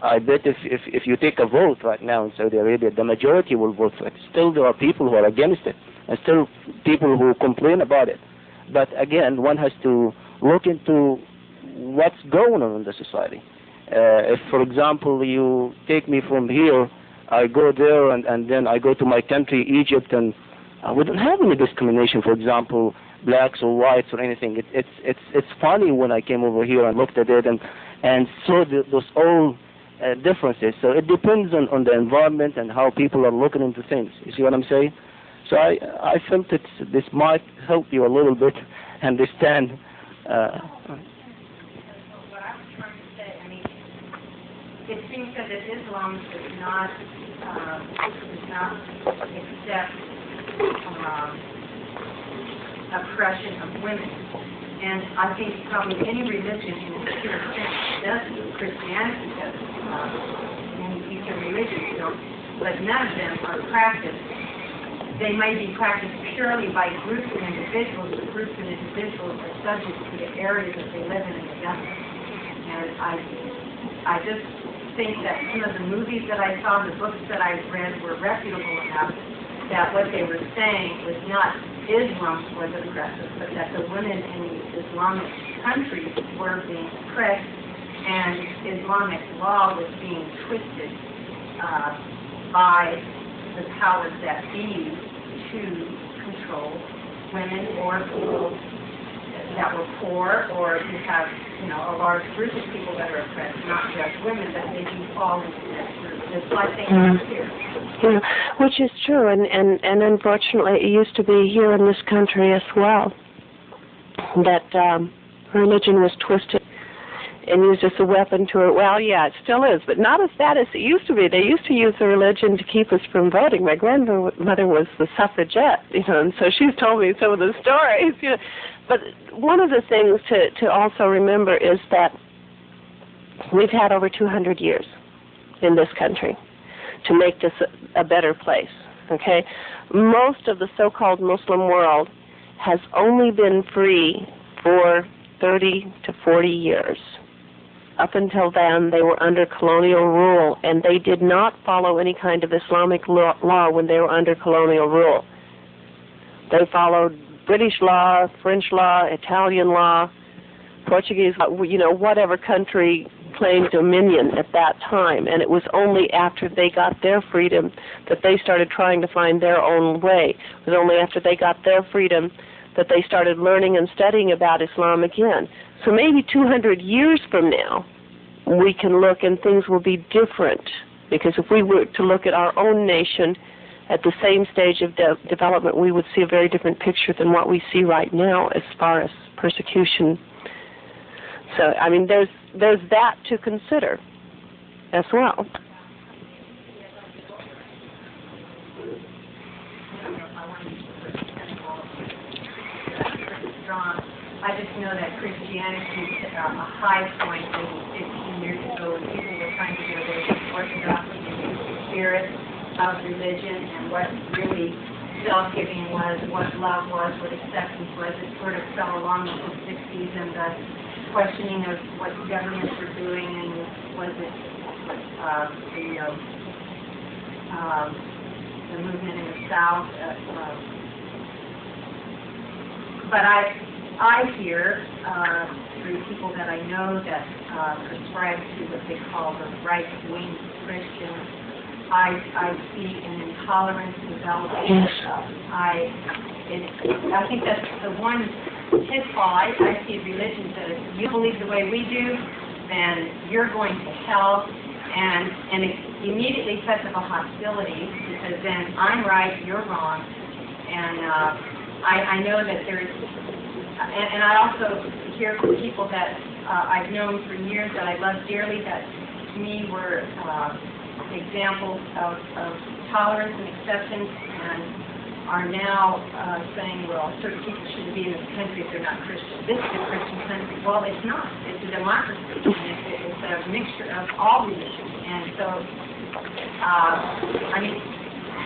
I bet if you take a vote right now in Saudi Arabia, the majority will vote for it. Still, there are people who are against it, and still people who complain about it. But again, one has to look into what's going on in the society. If, for example, you take me from here, I go there, and then I go to my country, Egypt, and we don't have any discrimination, for example, blacks or whites or anything. It's funny when I came over here and looked at it and saw those old differences. So it depends on the environment and how people are looking into things. You see what I'm saying? So I felt that this might help you a little bit understand. What I was trying to say, I mean, it seems that Islam does not accept oppression of women. And I think probably any religion in a pure sense does. Christianity does. Many Eastern religions don't. But none of them are practiced. They may be practiced purely by groups and individuals, but groups and individuals are subject to the areas that they live in the government. And I just think that some of the movies that I saw, the books that I read were reputable enough that what they were saying was not Islam was oppressive, but that the women in the Islamic countries were being oppressed, and Islamic law was being twisted by the powers that be to control women or people that were poor, or you have, a large group of people that are oppressed, not just women, but they do fall into that group. It's like they are here. Yeah, which is true, and unfortunately it used to be here in this country as well, that religion was twisted and used as a weapon to, well, yeah, it still is, but not as bad as it used to be. They used to use the religion to keep us from voting. My grandmother was the suffragette, and so she's told me some of the stories, But one of the things to also remember is that we've had over 200 years in this country to make this a better place, okay? Most of the so-called Muslim world has only been free for 30 to 40 years. Up until then, they were under colonial rule, and they did not follow any kind of Islamic law when they were under colonial rule. They followed British law, French law, Italian law, Portuguese law, whatever country claimed dominion at that time. And it was only after they got their freedom that they started trying to find their own way. It was only after they got their freedom that they started learning and studying about Islam again. So maybe 200 years from now, we can look and things will be different. Because if we were to look at our own nation at the same stage of development, we would see a very different picture than what we see right now as far as persecution. So, I mean, there's that to consider as well. I just know that Christianity hit a high point maybe 15 years ago when people were trying to get away from orthodoxy and the spirit of religion and what really self-giving was, what love was, what acceptance was. It sort of fell along with the 60s and the questioning of what governments were doing, and was it the movement in the South. But I hear through people that I know that prescribe to what they call the right-wing Christians, I see an intolerance developing. Yes. I think that's the one pitfall I see religions that if you believe the way we do, then you're going to hell, and it immediately sets up a hostility because then I'm right, you're wrong, and I know that there's, and I also hear from people that I've known for years that I love dearly that to me were examples of tolerance and acceptance, and are now saying, well, certain people shouldn't be in this country if they're not Christian. This is a Christian country. Well, it's not. It's a democracy. And it's a mixture of all religions. And so, I mean,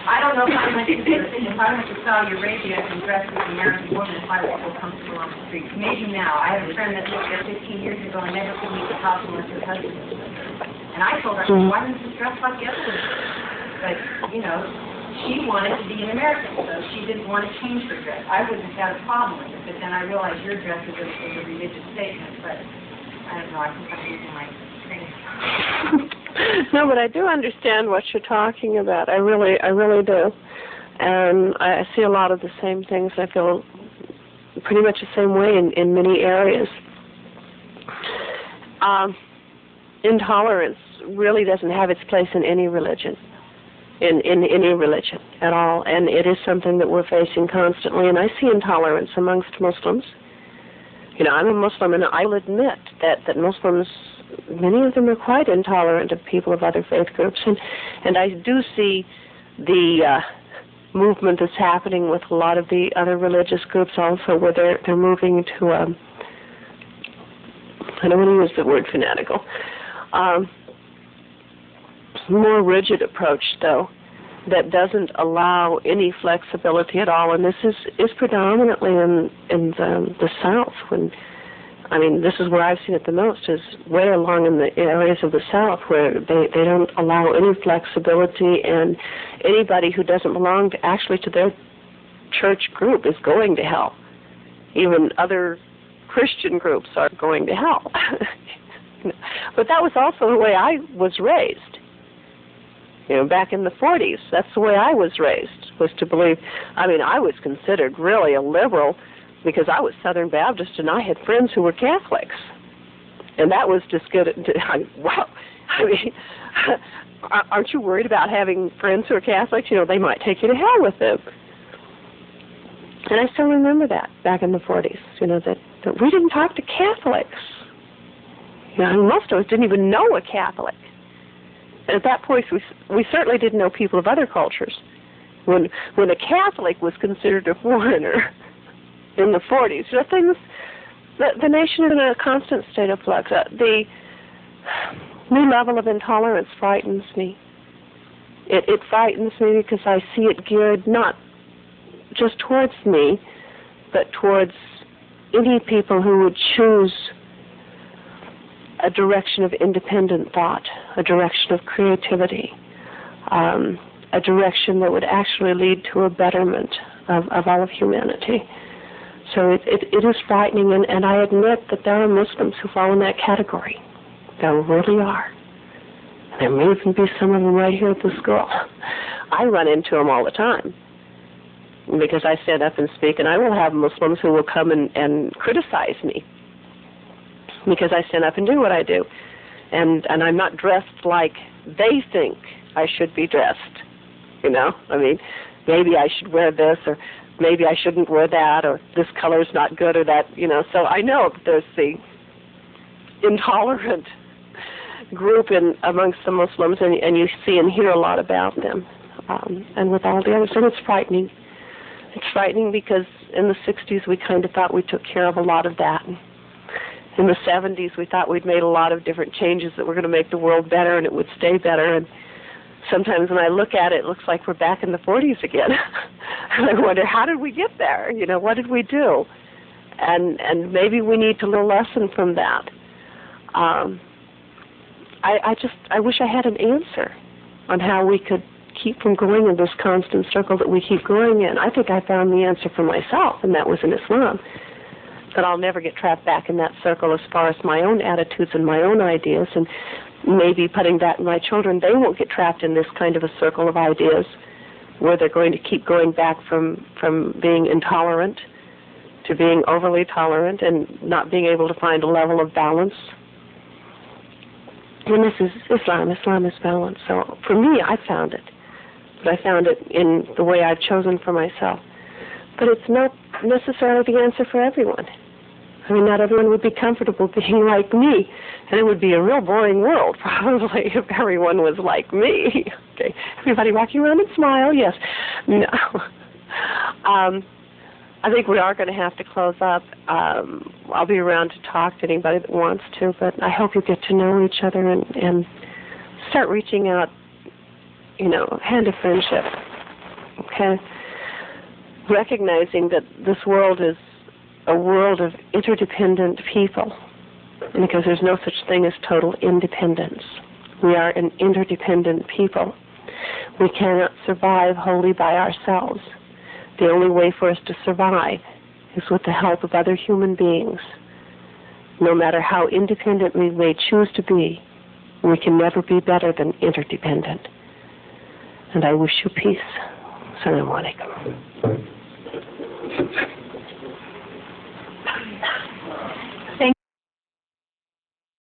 I don't know if I went to Saudi Arabia and dressed as an American woman if I would feel comfortable on the street. Maybe now. I have a friend that lived there 15 years ago and never could leave the house unless her husband was with her. And I told her, why didn't you dress like the other women? But, you know, she wanted to be an American, so she didn't want to change her dress. I wouldn't have had a problem with it, but then I realized your dress is a religious statement, but I don't know, I think I'm using my training. No, but I do understand what you're talking about. I really do. And I see a lot of the same things. I feel pretty much the same way in many areas. Intolerance really doesn't have its place in any religion, in any religion at all. And it is something that we're facing constantly. And I see intolerance amongst Muslims. You know, I'm a Muslim, and I will admit that Muslims, many of them are quite intolerant of people of other faith groups, and I do see the movement that's happening with a lot of the other religious groups also, where they're moving to I don't want to use the word fanatical, more rigid approach though, that doesn't allow any flexibility at all, and this is predominantly in the South. When I mean, this is where I've seen it the most, is way along in the areas of the South where they don't allow any flexibility, and anybody who doesn't belong to their church group is going to hell. Even other Christian groups are going to hell. But that was also the way I was raised. You know, back in the 40s, that's the way I was raised, was to believe. I mean, I was considered really a liberal because I was Southern Baptist and I had friends who were Catholics. And that was just good. Wow. I mean, aren't you worried about having friends who are Catholics? You know, they might take you to hell with them. And I still remember that back in the 40s, you know, that we didn't talk to Catholics. You know, and most of us didn't even know a Catholic. And at that point, we certainly didn't know people of other cultures. When a Catholic was considered a foreigner in the 40s, you know, things, the nation is in a constant state of flux. The new level of intolerance frightens me. It frightens me because I see it geared not just towards me, but towards any people who would choose a direction of independent thought, a direction of creativity, a direction that would actually lead to a betterment of all of humanity. So it is frightening, and I admit that there are Muslims who fall in that category. There really are. And there may even be some of them right here at the school. I run into them all the time because I stand up and speak, and I will have Muslims who will come and criticize me because I stand up and do what I do. And I'm not dressed like they think I should be dressed, you know? I mean, maybe I should wear this, or maybe I shouldn't wear that, or this color's not good, or that, you know. So I know that there's the intolerant group amongst the Muslims, and you see and hear a lot about them, and with all the others. And it's frightening. It's frightening because in the 60s we kind of thought we took care of a lot of that. In the 70s we thought we'd made a lot of different changes that were going to make the world better and it would stay better. And sometimes when I look at it, it looks like we're back in the 40s again. And I wonder, how did we get there? You know, what did we do? And maybe we need to learn a lesson from that. I wish I had an answer on how we could keep from going in this constant circle that we keep going in. I think I found the answer for myself, and that was in Islam. That I'll never get trapped back in that circle as far as my own attitudes and my own ideas, and maybe putting that in my children. They won't get trapped in this kind of a circle of ideas where they're going to keep going back from being intolerant to being overly tolerant and not being able to find a level of balance. And this is Islam. Islam is balance. So for me, I found it. But I found it in the way I've chosen for myself. But it's not necessarily the answer for everyone. I mean, not everyone would be comfortable being like me, and it would be a real boring world, probably, if everyone was like me. Okay, everybody walking around and smile, yes. No. I think we are going to have to close up. I'll be around to talk to anybody that wants to, but I hope you get to know each other and start reaching out, hand of friendship, okay? Recognizing that this world is a world of interdependent people, because there's no such thing as total independence. We are an interdependent people. We cannot survive wholly by ourselves. The only way for us to survive is with the help of other human beings. No matter how independent we may choose to be, we can never be better than interdependent. And I wish you peace. Assalamu alaikum.